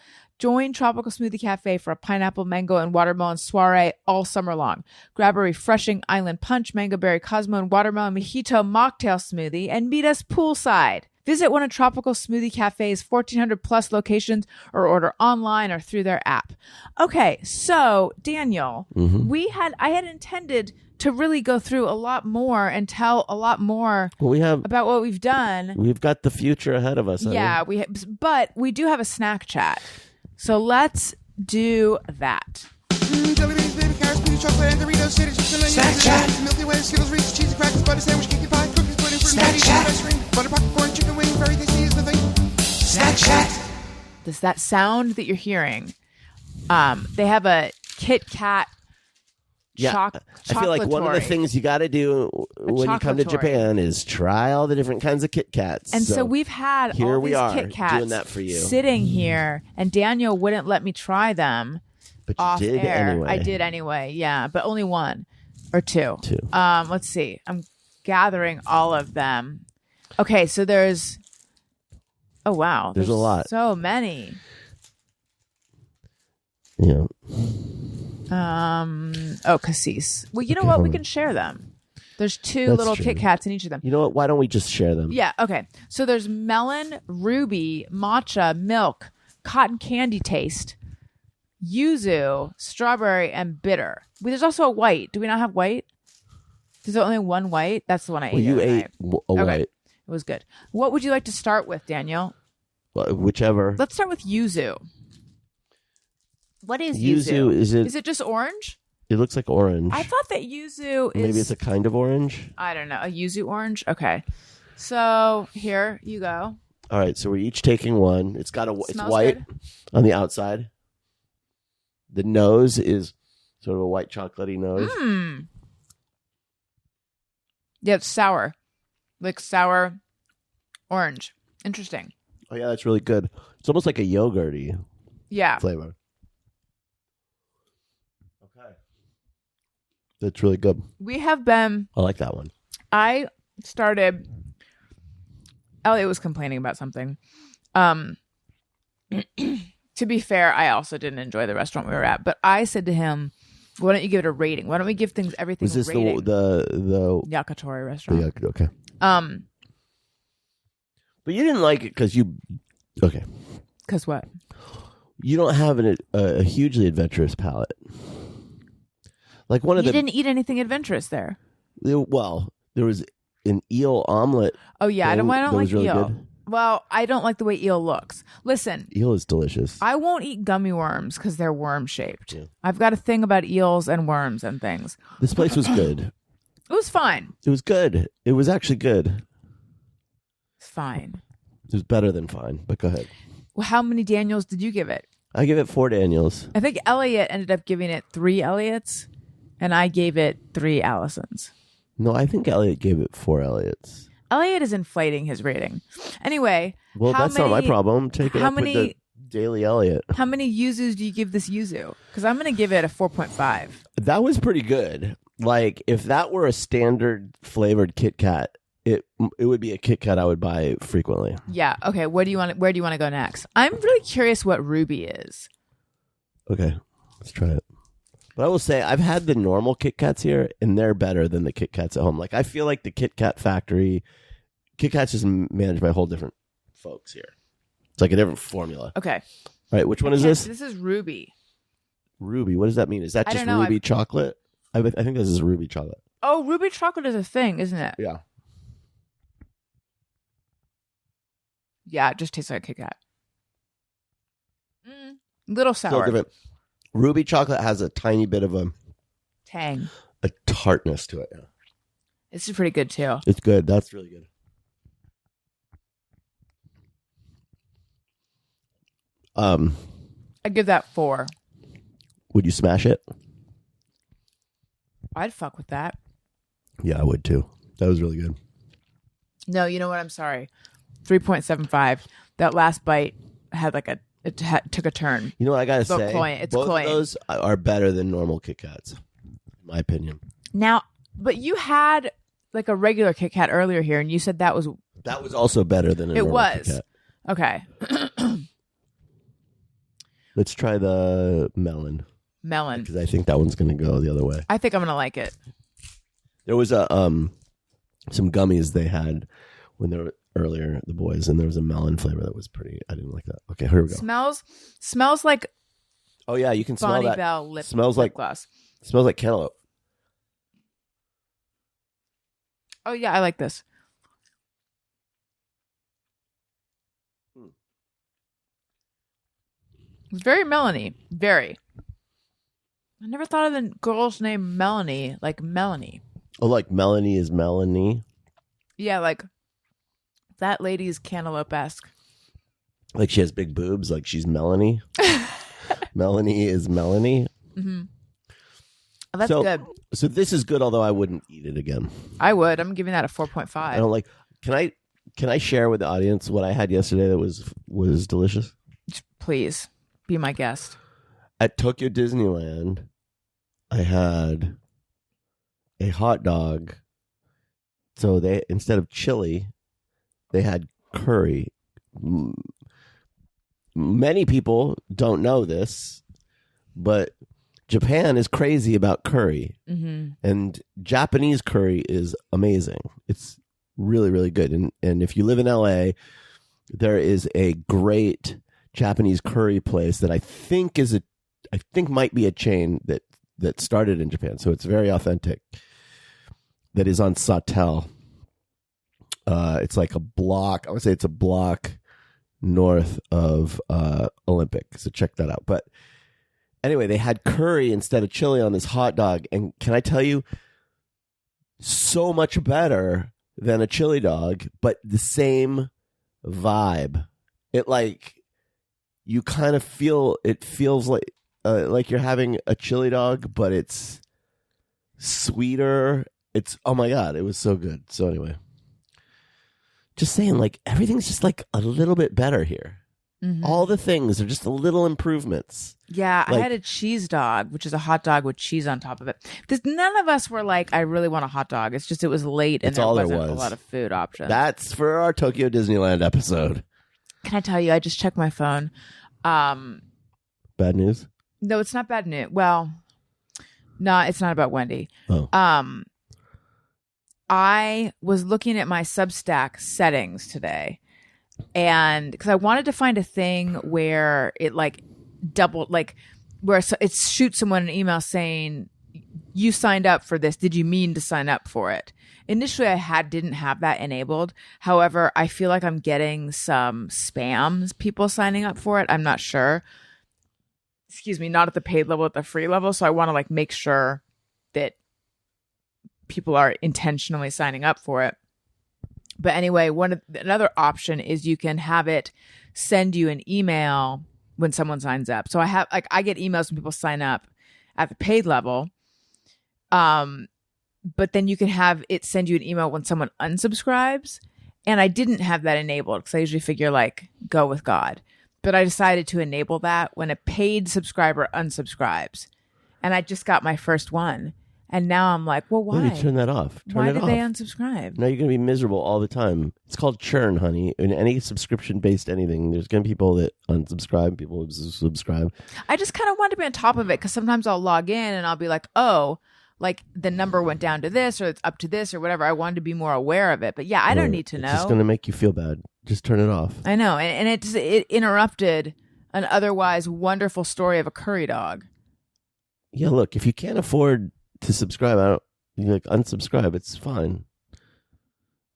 Join Tropical Smoothie Cafe for a pineapple, mango, and watermelon soiree all summer long. Grab a refreshing island punch, mango berry Cosmo, and watermelon mojito mocktail smoothie and meet us poolside. Visit one of Tropical Smoothie Cafe's 1,400 plus locations or order online or through their app. Okay, so Daniel, I had intended to really go through a lot more and tell a lot more about what we've done. We've got the future ahead of us. Yeah, but we do have a snack chat. So let's do that. Jelly beans, baby carrots, peanut chocolate, and Doritos, Cheddar chips, and onions. Snack chat. Milky Way, Skittles, Reese's, cheesy crackers, butter sandwich, cake and pie, cookies, pudding, fruity candy, ice cream, butter popcorn, chicken wing, very tasty is the thing. Snack chat. Does that sound that you're hearing? They have a Kit Kat. I feel like one of the things you got to do when you come to Japan is try all the different kinds of Kit Kats. And so we've had here all we these are Kit Kats doing that for you, sitting here, and Daniel wouldn't let me try them. But you off did air. anyway. I did anyway, yeah, but only one or two. Two. Let's see. I'm gathering all of them. Okay, so there's. Oh wow, there's a lot. So many. Yeah. Cassis. Well, you know what? We can share them. There's two That's little true. Kit Kats in each of them. You know what? Why don't we just share them? Yeah. Okay. So there's melon, ruby, matcha, milk, cotton candy taste, yuzu, strawberry, and bitter. There's also a white. Do we not have white? There's only one white. That's the one I ate. Well, you the other ate night. a Okay. white. It was good. What would you like to start with, Daniel? Whichever. Let's start with yuzu. What is Yuzu, yuzu? Is it just orange? It looks like orange. I thought that yuzu is... Maybe it's a kind of orange. I don't know. A yuzu orange? Okay. So here you go. All right. So we're each taking one. It's got it's Smells white good. on the outside. The nose is sort of a white chocolatey nose. Yeah, it's sour. Like sour orange. Interesting. Oh, yeah. That's really good. It's almost like a yogurty flavor. Okay. That's really good. We have been... I like that one. I started... Elliot was complaining about something. To be fair, I also didn't enjoy the restaurant we were at, but I said to him, why don't you give it a rating? Why don't we give everything Was this a rating? the Yakitori restaurant. okay. But you didn't like it because you... Okay. Because what? You don't have a hugely adventurous palate. Like one of You didn't eat anything adventurous there. Well, there was an eel omelet. Oh, yeah. I don't like really eel. good. Well, I don't like the way eel looks. Listen. Eel is delicious. I won't eat gummy worms because they're worm-shaped. Yeah. I've got a thing about eels and worms and things. This place was good. It was fine. It was good. It was actually good. It's fine. It was better than fine, but go ahead. Well, how many Daniels did you give it? I give it 4 Daniels. I think Elliot ended up giving it 3 Elliots, and I gave it 3 Alisons. No, I think Elliot gave it 4 Elliots. Elliot is inflating his rating. Anyway. Well, that's not my problem. Take it up with the Daily Elliot. How many yuzus do you give this yuzu? Because I'm going to give it a 4.5. That was pretty good. Like, if that were a standard flavored Kit Kat, it would be a Kit Kat I would buy frequently. Yeah. Okay. Where do you want to go next? I'm really curious what Ruby is. Okay. Let's try it. But I will say, I've had the normal Kit Kats here, and they're better than the Kit Kats at home. Like, I feel like the Kit Kat factory, Kit Kats is managed by whole different folks here. It's like a different formula. Okay. All right, which one is this? This is Ruby. Ruby. What does that mean? Is that I just don't know. Ruby chocolate? I think this is Ruby chocolate. Oh, Ruby chocolate is a thing, isn't it? Yeah. Yeah, it just tastes like a Kit Kat. Little So sour. different. Ruby chocolate has a tiny bit of a Tang. tartness to it. Yeah. This is pretty good too. It's good. That's really good. I give that 4. Would you smash it? I'd fuck with that. Yeah, I would too. That was really good. No, you know what? I'm sorry. 3.75. That last bite had like took a turn. You know what I gotta So say? cloying. It's Both cloying. of those are better than normal Kit Kats, in my opinion. Now, but you had like a regular Kit Kat earlier here, and you said that was Also better than a normal Kit was. Kat. Okay. Let's try the melon Melon. because I think that one's going to go the other way. I think I'm gonna like it. There was a some gummies they had when they were earlier, the boys, and there was a melon flavor that was pretty. I didn't like that. Okay, here we go. Smells like Oh yeah, you can smell Bonnie that. Bell lip gloss. Smells like cantaloupe. Oh yeah, I like this. It's very Melanie. Very. I never thought of the girl's name Melanie like Melanie. Oh, like Melanie is Melanie. Yeah, like that lady's cantaloupe-esque. Like she has big boobs. Like she's Melanie. Melanie is Melanie. Mm-hmm. Oh, that's good. So this is good, although I wouldn't eat it again. I would. I'm giving that a 4.5. I don't like. Can I share with the audience what I had yesterday that was delicious? Please be my guest. At Tokyo Disneyland, I had a hot dog. So they, instead of chili, they had curry. Many people don't know this, but Japan is crazy about curry. Mm-hmm. And Japanese curry is amazing. It's really, really good. And if you live in LA, there is a great Japanese curry place that I think might be a chain that started in Japan. So it's very authentic. That is on Sawtelle. It's like a block. I would say it's a block north of Olympic. So check that out. But anyway, they had curry instead of chili on this hot dog. And can I tell you, so much better than a chili dog, but the same vibe. It like, you kind of feel, it feels like you're having a chili dog, but it's sweeter. It's, oh my God, it was so good. So anyway, just saying, like, everything's just like a little bit better here. Mm-hmm. All the things are just little improvements. Yeah, Like- I had a cheese dog, which is a hot dog with cheese on top of it. Because none of us were like, I really want a hot dog. It's just, it was late and That's there all there wasn't a was. lot of food options. That's for our Tokyo Disneyland episode. Can I tell you, I just checked my phone. Bad news? No, it's not bad news. Well, no, it's not about Wendy. Oh. I was looking at my Substack settings today, and because I wanted to find a thing where it like double, like where it shoots someone an email saying, you signed up for this. Did you mean to sign up for it? Initially, I didn't have that enabled. However, I feel like I'm getting some spams, people signing up for it. I'm not sure. Excuse me, not at the paid level, at the free level. So I want to like make sure that people are intentionally signing up for it. But anyway, another option is you can have it send you an email when someone signs up. So I get emails when people sign up at the paid level. But then you can have it send you an email when someone unsubscribes. And I didn't have that enabled because I usually figure like go with God. But I decided to enable that when a paid subscriber unsubscribes. And I just got my first one. And now I'm like, well, why? Why did you turn that off? Why did they unsubscribe? Now you're going to be miserable all the time. It's called churn, honey. In any subscription-based anything, there's going to be people that unsubscribe, people who subscribe. I just kind of want to be on top of it because sometimes I'll log in and I'll be like, oh, like the number went down to this or it's up to this or whatever. I wanted to be more aware of it. But yeah, I don't need to know. It's just going to make you feel bad. Just turn it off. I know. And it interrupted an otherwise wonderful story of a curry dog. Yeah, look, if you can't afford to subscribe, you like unsubscribe. It's fine.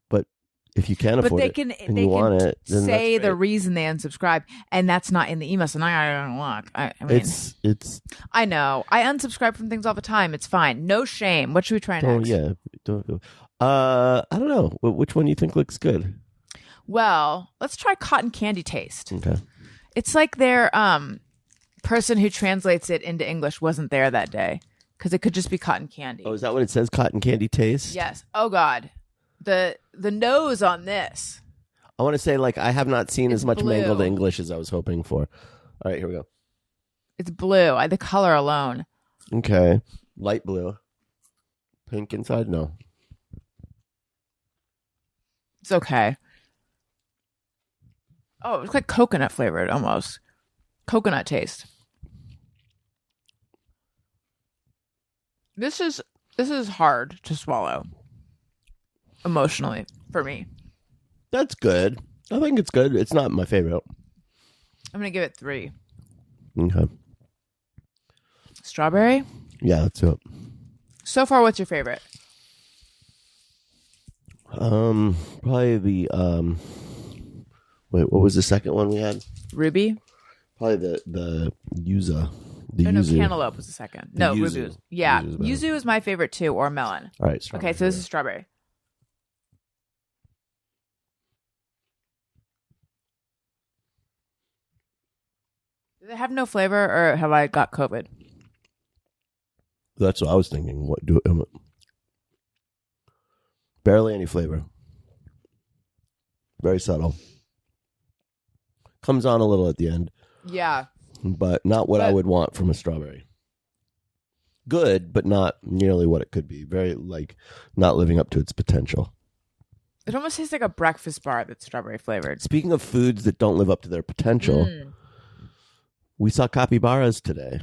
But if you can't afford it and you want it, then say that's the great. reason they unsubscribe, and that's not in the email. So now I don't look. I mean, It's. I know. I unsubscribe from things all the time. It's fine. No shame. What should we try Don't, next? yeah. Don't. I don't know. Which one do you think looks good? Well, let's try cotton candy taste. Okay. It's like their person who translates it into English wasn't there that day because it could just be cotton candy. Oh, is that what it says? Cotton candy taste? Yes. Oh God, the nose on this. I want to say, like, I have not seen It's as much blue. mangled English as I was hoping for. All right, here we go. It's blue. The color alone. Okay. Light blue. Pink inside? No. It's okay. Oh, it's like coconut flavored almost. coconut taste. This is hard to swallow emotionally for me. That's good. I think it's good. It's not my favorite. I'm gonna give it 3. Okay. Strawberry. Yeah, that's it. So far, what's your favorite? Probably the Wait, what was the second one we had? Ruby. Probably the yuzu. No, cantaloupe was the second. No, yuzu. ruby. Yeah, Yuzu's better. yuzu is my favorite too, or melon. All right. Okay, so this is strawberry. Do they have no flavor, or have I got COVID? That's what I was thinking. What do barely any flavor. Very subtle. Comes on a little at the end, Yeah. but not what I would want from a strawberry. Good, but not nearly what it could be. Very, like, not living up to its potential. It almost tastes like a breakfast bar that's strawberry flavored. Speaking of foods that don't live up to their potential, we saw capybaras today.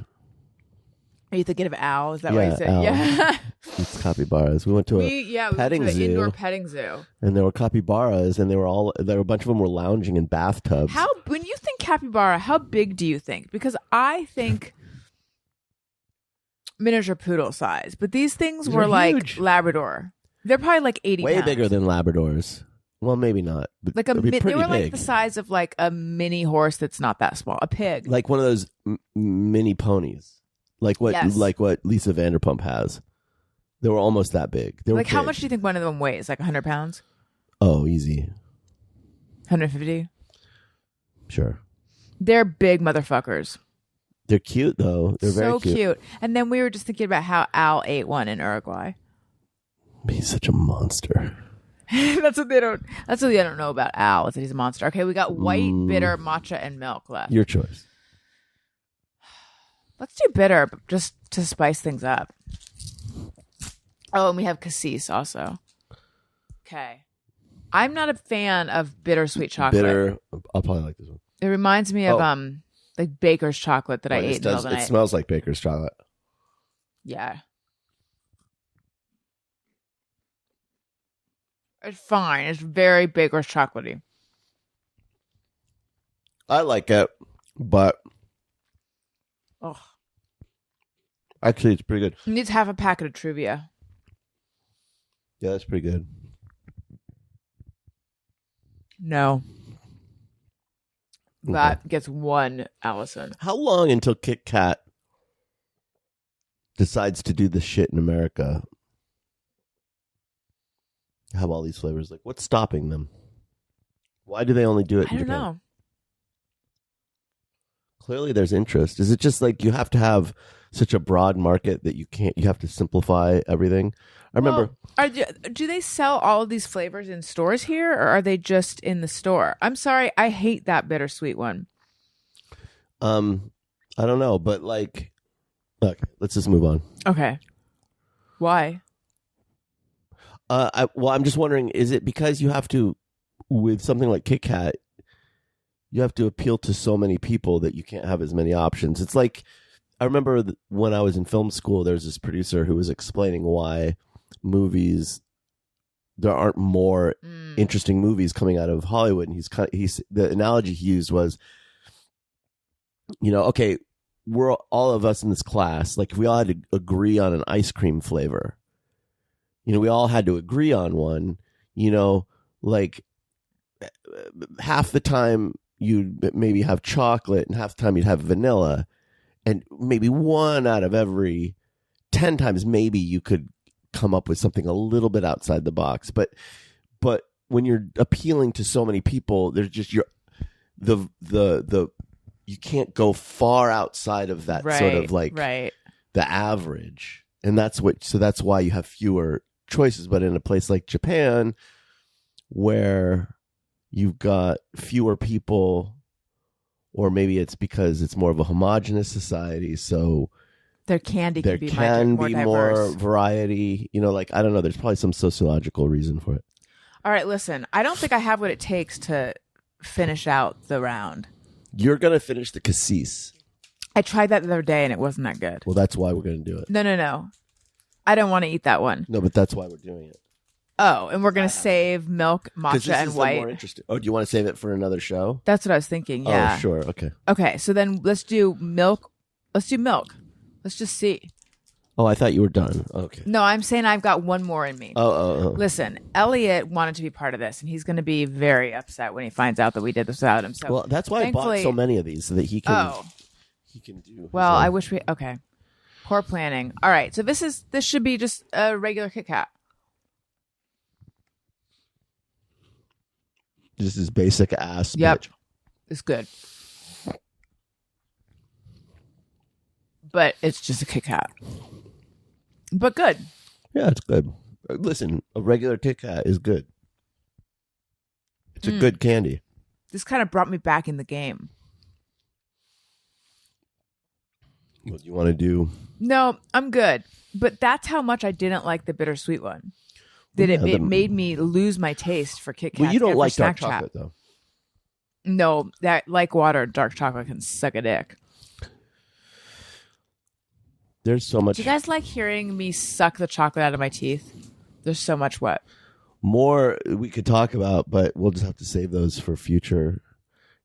Are you thinking of Al? Is that what you said? Al. Yeah. It's capybaras. We went to we went petting to the zoo. indoor petting zoo. And there were capybaras, and there were a bunch of them were lounging in bathtubs. When you think capybara, how big do you think? Because I think miniature poodle size, but these things were like huge. Labrador. They're probably like 80 Way pounds. bigger than Labradors. Well, maybe not. But Like they'd be they pretty were like big. the size of like a mini horse that's not that small. A pig. Like one of those mini ponies. Like what Yes. Lisa Vanderpump has. They were almost that big. They were Like how big. much do you think one of them weighs? Like 100 pounds? Oh, easy. 150? Sure. They're big motherfuckers. They're cute though. They're very So cute. And then we were just thinking about how Al ate one in Uruguay. He's such a monster. That's what they don't know about Al, is that he's a monster. Okay, we got white, bitter, matcha, and milk left. Your choice. Let's do bitter, just to spice things up. Oh, and we have cassis also. Okay. I'm not a fan of bittersweet chocolate. Bitter. I'll probably like this one. It reminds me of like baker's chocolate that I ate in the middle of the It night. smells like baker's chocolate. Yeah. It's fine. It's very baker's chocolatey. I like it, but Ugh. actually it's pretty good. It needs half a packet of Truvia. Yeah, that's pretty good. No. That gets 1 Alison. How long until Kit Kat decides to do this shit in America? Have all these flavors. Like, what's stopping them? Why do they only do it I in don't Japan? know. Clearly there's interest. Is it just like you have to have such a broad market that you have to simplify everything? I remember. Do they sell all of these flavors in stores here, or are they just in the store? I'm sorry, I hate that bittersweet one. I don't know, but like, okay, let's just move on. Okay. Why? I'm just wondering, is it because you have to, with something like Kit Kat, you have to appeal to so many people that you can't have as many options? It's like, I remember when I was in film school, there was this producer who was explaining why there aren't more interesting movies coming out of Hollywood. And the analogy he used was, okay, we're all of us in this class. Like if we all had to agree on an ice cream flavor, we all had to agree on one, like half the time you'd maybe have chocolate and half the time you'd have vanilla, and maybe 1 out of every 10 times, maybe you could come up with something a little bit outside the box. But when you're appealing to so many people, there's just you can't go far outside of that sort of like the average. And that's why you have fewer choices. But in a place like Japan, where you've got fewer people, or maybe it's because it's more of a homogenous society, so Their candy there can be more diverse. variety. Like, I don't know. There's probably some sociological reason for it. All right, listen. I don't think I have what it takes to finish out the round. You're gonna finish the cassis. I tried that the other day and it wasn't that good. Well, that's why we're gonna do it. No. I don't want to eat that one. No, but that's why we're doing it. Oh, and we're going to save milk, matcha, and white. More interesting. Oh, do you want to save it for another show? That's what I was thinking, yeah. Oh, sure. Okay. Okay, so then let's do milk. Let's do milk. Let's just see. Oh, I thought you were done. Okay. No, I'm saying I've got one more in me. Oh. Listen, Elliot wanted to be part of this, and he's going to be very upset when he finds out that we did this without him. So, well, that's why I bought so many of these so that he can. Oh. He can do. Well, I wish we. Okay. Poor planning. All right, so this should be just a regular Kit Kat. This is basic ass. Yep. Bitch. It's good. But it's just a Kit Kat. But good. Yeah, it's good. Listen, a regular Kit Kat is good. It's a good candy. This kind of brought me back in the game. What do you want to do? No, I'm good. But that's how much I didn't like the bittersweet one. That it made me lose my taste for Kit Kat. Well, you don't like dark Snack chocolate, though. No, that like water, dark chocolate can suck a dick. There's so much. Do you guys like hearing me suck the chocolate out of my teeth? There's so much what? More we could talk about, but we'll just have to save those for future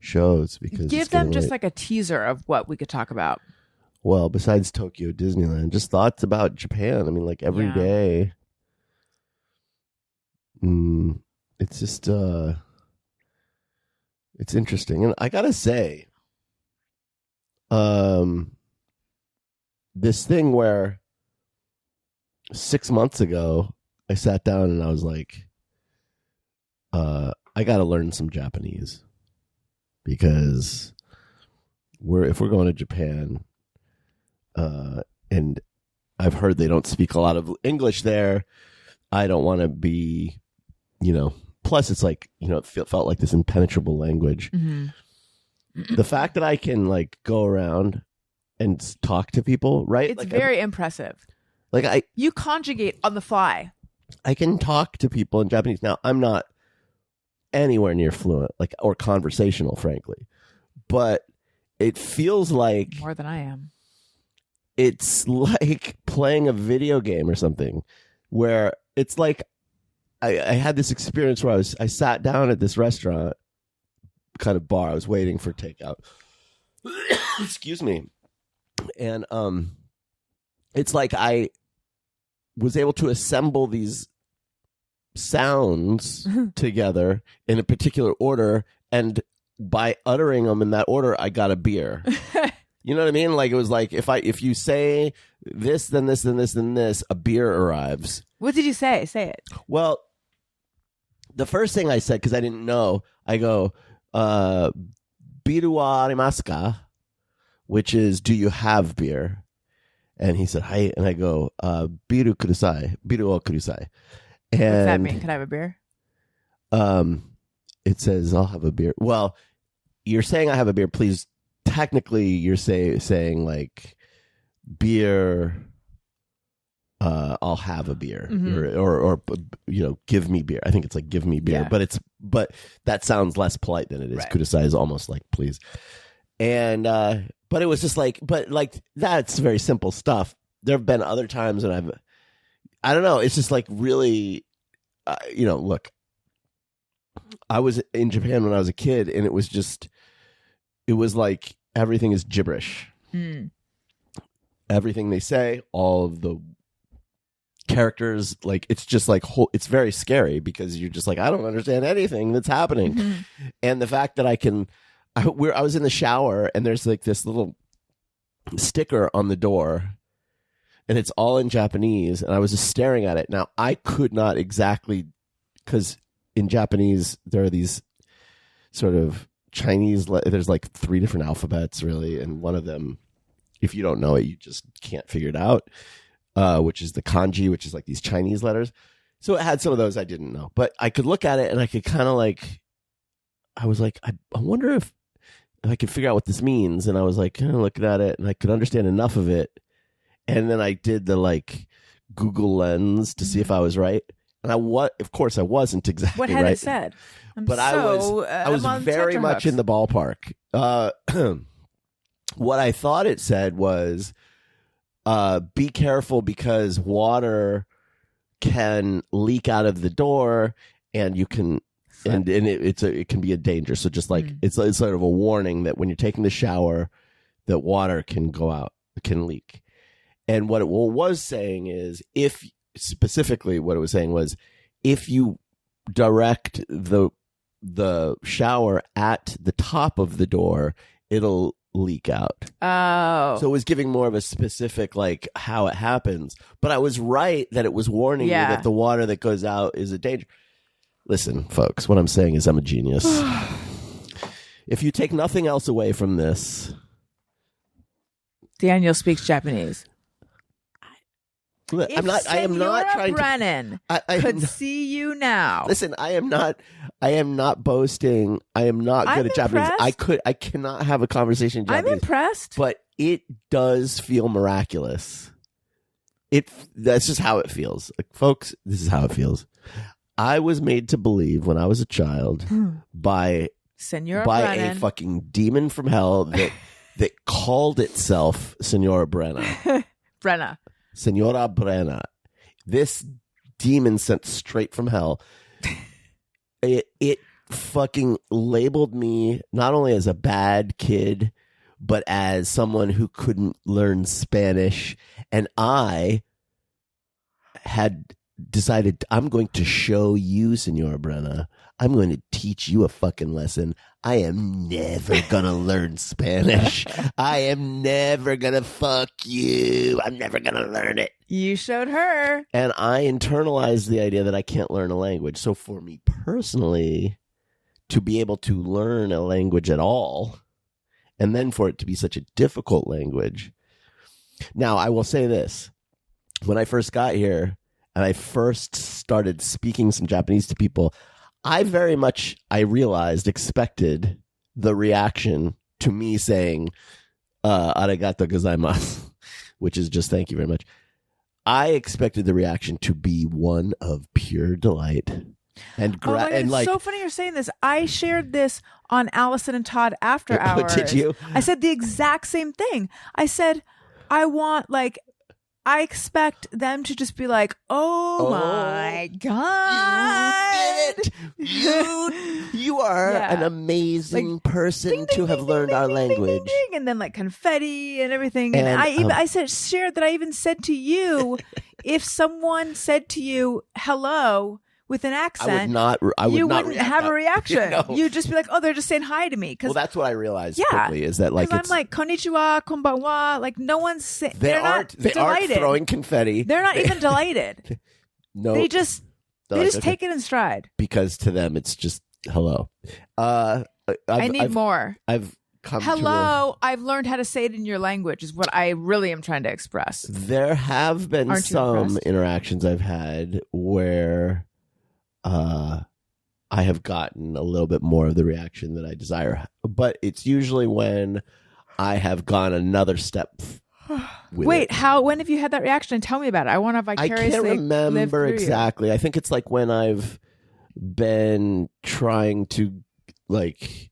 shows because give them just like a teaser of what we could talk about. Well, besides Tokyo Disneyland, just thoughts about Japan. I mean, like every day. It's just it's interesting, and I gotta say, this thing where 6 months ago I sat down and I was like, I gotta learn some Japanese because if we're going to Japan, and I've heard they don't speak a lot of English there. I don't want to be, plus it's like, it felt like this impenetrable language. Mm-hmm. The fact that I can like go around and talk to people, right? It's like very impressive. Like you conjugate on the fly. I can talk to people in Japanese. Now, I'm not anywhere near fluent, or conversational, frankly, but it feels like more than I am. It's like playing a video game or something where it's like I had this experience where I sat down at this restaurant kind of bar. I was waiting for takeout. Excuse me. And it's like I was able to assemble these sounds together in a particular order, and by uttering them in that order, I got a beer. You know what I mean? Like it was like if you say this, then this, then this, then this, a beer arrives. What did you say? Say it. Well, the first thing I said, because I didn't know, I go, biru wa arimasu ka? Which is, do you have beer? And he said, hi. And I go, biru kudasai. Biru o kudasai. And what's that mean? Can I have a beer? It says, I'll have a beer. Well, you're saying I have a beer, please. Technically, you're saying like beer. I'll have a beer, or give me beer. I think it's like give me beer, but that sounds less polite than it is. Right. Kudasai is almost like please, and but it was just like, that's very simple stuff. There have been other times when I don't know. It's just like really, look. I was in Japan when I was a kid, and it was like everything is gibberish. Everything they say, all of the characters, like it's just like it's very scary because you're just like, I don't understand anything that's happening. And the fact that I was in the shower and there's like this little sticker on the door and it's all in Japanese, and I was just staring at it. Now I could not exactly, because in Japanese there are these sort of Chinese, there's like 3 different alphabets really, and one of them, if you don't know it, you just can't figure it out, which is the kanji, which is like these Chinese letters. So it had some of those I didn't know, but I could look at it and I could kind of like, I was like, I wonder if I could figure out what this means. And I was like, kind of looking at it and I could understand enough of it. And then I did the like Google Lens to see if I was right. And of course I wasn't exactly What had right. it said? But I was very much in the ballpark. What I thought it said was, be careful because water can leak out of the door, and you can, and it can be a danger. So just like it's sort of a warning that when you're taking the shower, that water can go out, can leak. And what it was saying is, specifically what it was saying was, if you direct the shower at the top of the door, it'll leak out. Oh. So it was giving more of a specific, like, how it happens. But I was right that it was warning you that the water that goes out is a danger. Listen, folks, what I'm saying is I'm a genius. If you take nothing else away from this, Daniel speaks Japanese. I am not trying Brennan to. I could see you now. Listen, I am not boasting. I am not good at Japanese. I cannot have a conversation in Japanese. I'm impressed. But it does feel miraculous. That's just how it feels. Like, folks, this is how it feels. I was made to believe when I was a child by Brennan. a fucking demon from hell that called itself Senora Brenna. Brenna. Senora Brenna. This demon sent straight from hell. It fucking labeled me not only as a bad kid, but as someone who couldn't learn Spanish. And I had decided, I'm going to show you, Senora Brenna. I'm going to teach you a fucking lesson. I am never going to learn Spanish. I am never going to fuck you. I'm never going to learn it. You showed her. And I internalized the idea that I can't learn a language. So for me personally, to be able to learn a language at all, and then for it to be such a difficult language. Now, I will say this. When I first got here and I first started speaking some Japanese to people, I realized, expected the reaction to me saying, arigato gozaimasu, which is just thank you very much. I expected the reaction to be one of pure delight. And it's so funny you're saying this. I shared this on Alison and Todd After Hours. Did you? I said the exact same thing. I said, I expect them to just be like, oh my God. You did it. You are an amazing person ding, to ding, have ding, learned ding, our ding, language. ding, ding, ding, and then like confetti and everything. And I shared that I even said to you, if someone said to you, hello, with an accent, you wouldn't have a reaction. You'd just be like, oh, they're just saying hi to me. Well, that's what I realized quickly is that like I'm like, konnichiwa, konbanwa. Like no one's they aren't throwing confetti. They're not even delighted. No, they just take it in stride. Because to them it's just hello. I need more. I've come hello. I've learned how to say it in your language is what I really am trying to express. There have been some interactions I've had where I have gotten a little bit more of the reaction that I desire. But it's usually when I have gone another step with Wait, it. when have you had that reaction? Tell me about it. I want to vicariously I can't remember live through exactly. You. I think it's like when I've been trying to like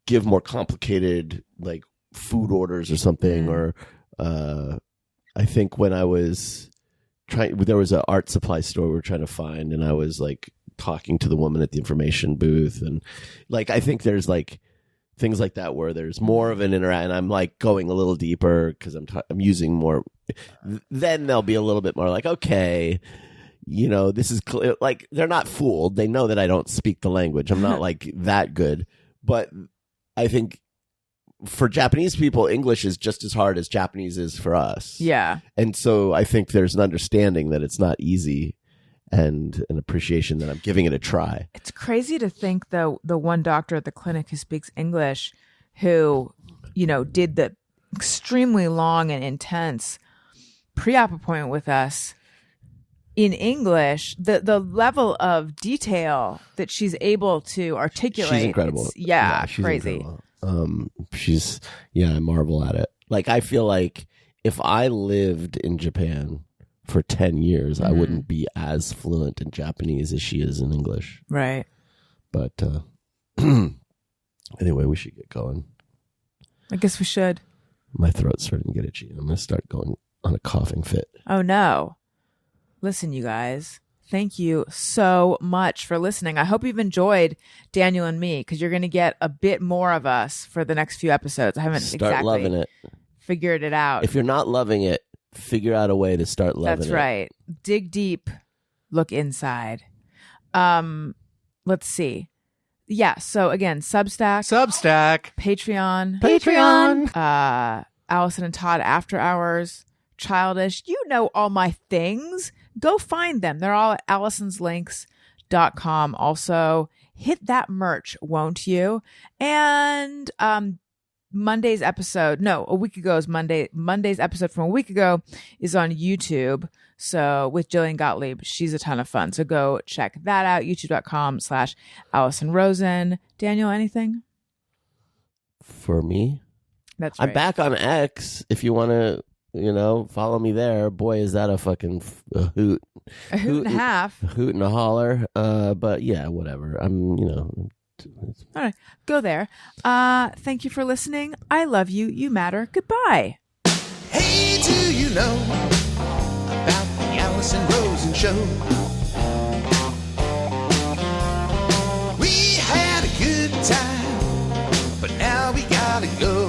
give more complicated like food orders or something, or I think when I was there was an art supply store we were trying to find, and I was like talking to the woman at the information booth, and like I think there's like things like that where there's more of an interaction, and I'm like going a little deeper because I'm using more. Then they'll be a little bit more like, okay, you know, this is like they're not fooled. They know that I don't speak the language. I'm not like that good, but I think for Japanese people, English is just as hard as Japanese is for us. Yeah. And so I think there's an understanding that it's not easy and an appreciation that I'm giving it a try. It's crazy to think, though, the one doctor at the clinic who speaks English who, you know, did the extremely long and intense pre-op appointment with us in English, the level of detail that she's able to articulate. She's incredible. She's crazy. Incredible. I marvel at it. Like, I feel like if I lived in Japan for 10 years, I wouldn't be as fluent in Japanese as she is in English. Right. But anyway, we should get going. I guess we should. My throat's starting to get itchy. I'm going to start going on a coughing fit. Oh, no. Listen, you guys. Thank you so much for listening. I hope you've enjoyed Daniel and me, because you're going to get a bit more of us for the next few episodes. I haven't Start loving it. figured it out. If you're not loving it, figure out a way to start loving it. That's right. Dig deep, look inside. Let's see. Yeah. So again, Substack, Patreon, Alison and Todd After Hours, Childish. You know all my things. Go find them. They're all at Alison'sLinks.com. Also, hit that merch, won't you? And Monday's episode, a week ago is Monday's episode from a week ago is on YouTube. So with Jillian Gottlieb, she's a ton of fun. So go check that out. YouTube.com/Alison Rosen. Daniel, anything? For me? That's right. I'm back on X if you want to, follow me there. Boy, is that a fucking hoot. A hoot and a half. A hoot and a holler. But yeah, whatever. All right. Go there. Thank you for listening. I love you. You matter. Goodbye. Hey, do you know about the Alison Rosen Show? We had a good time, but now we gotta go.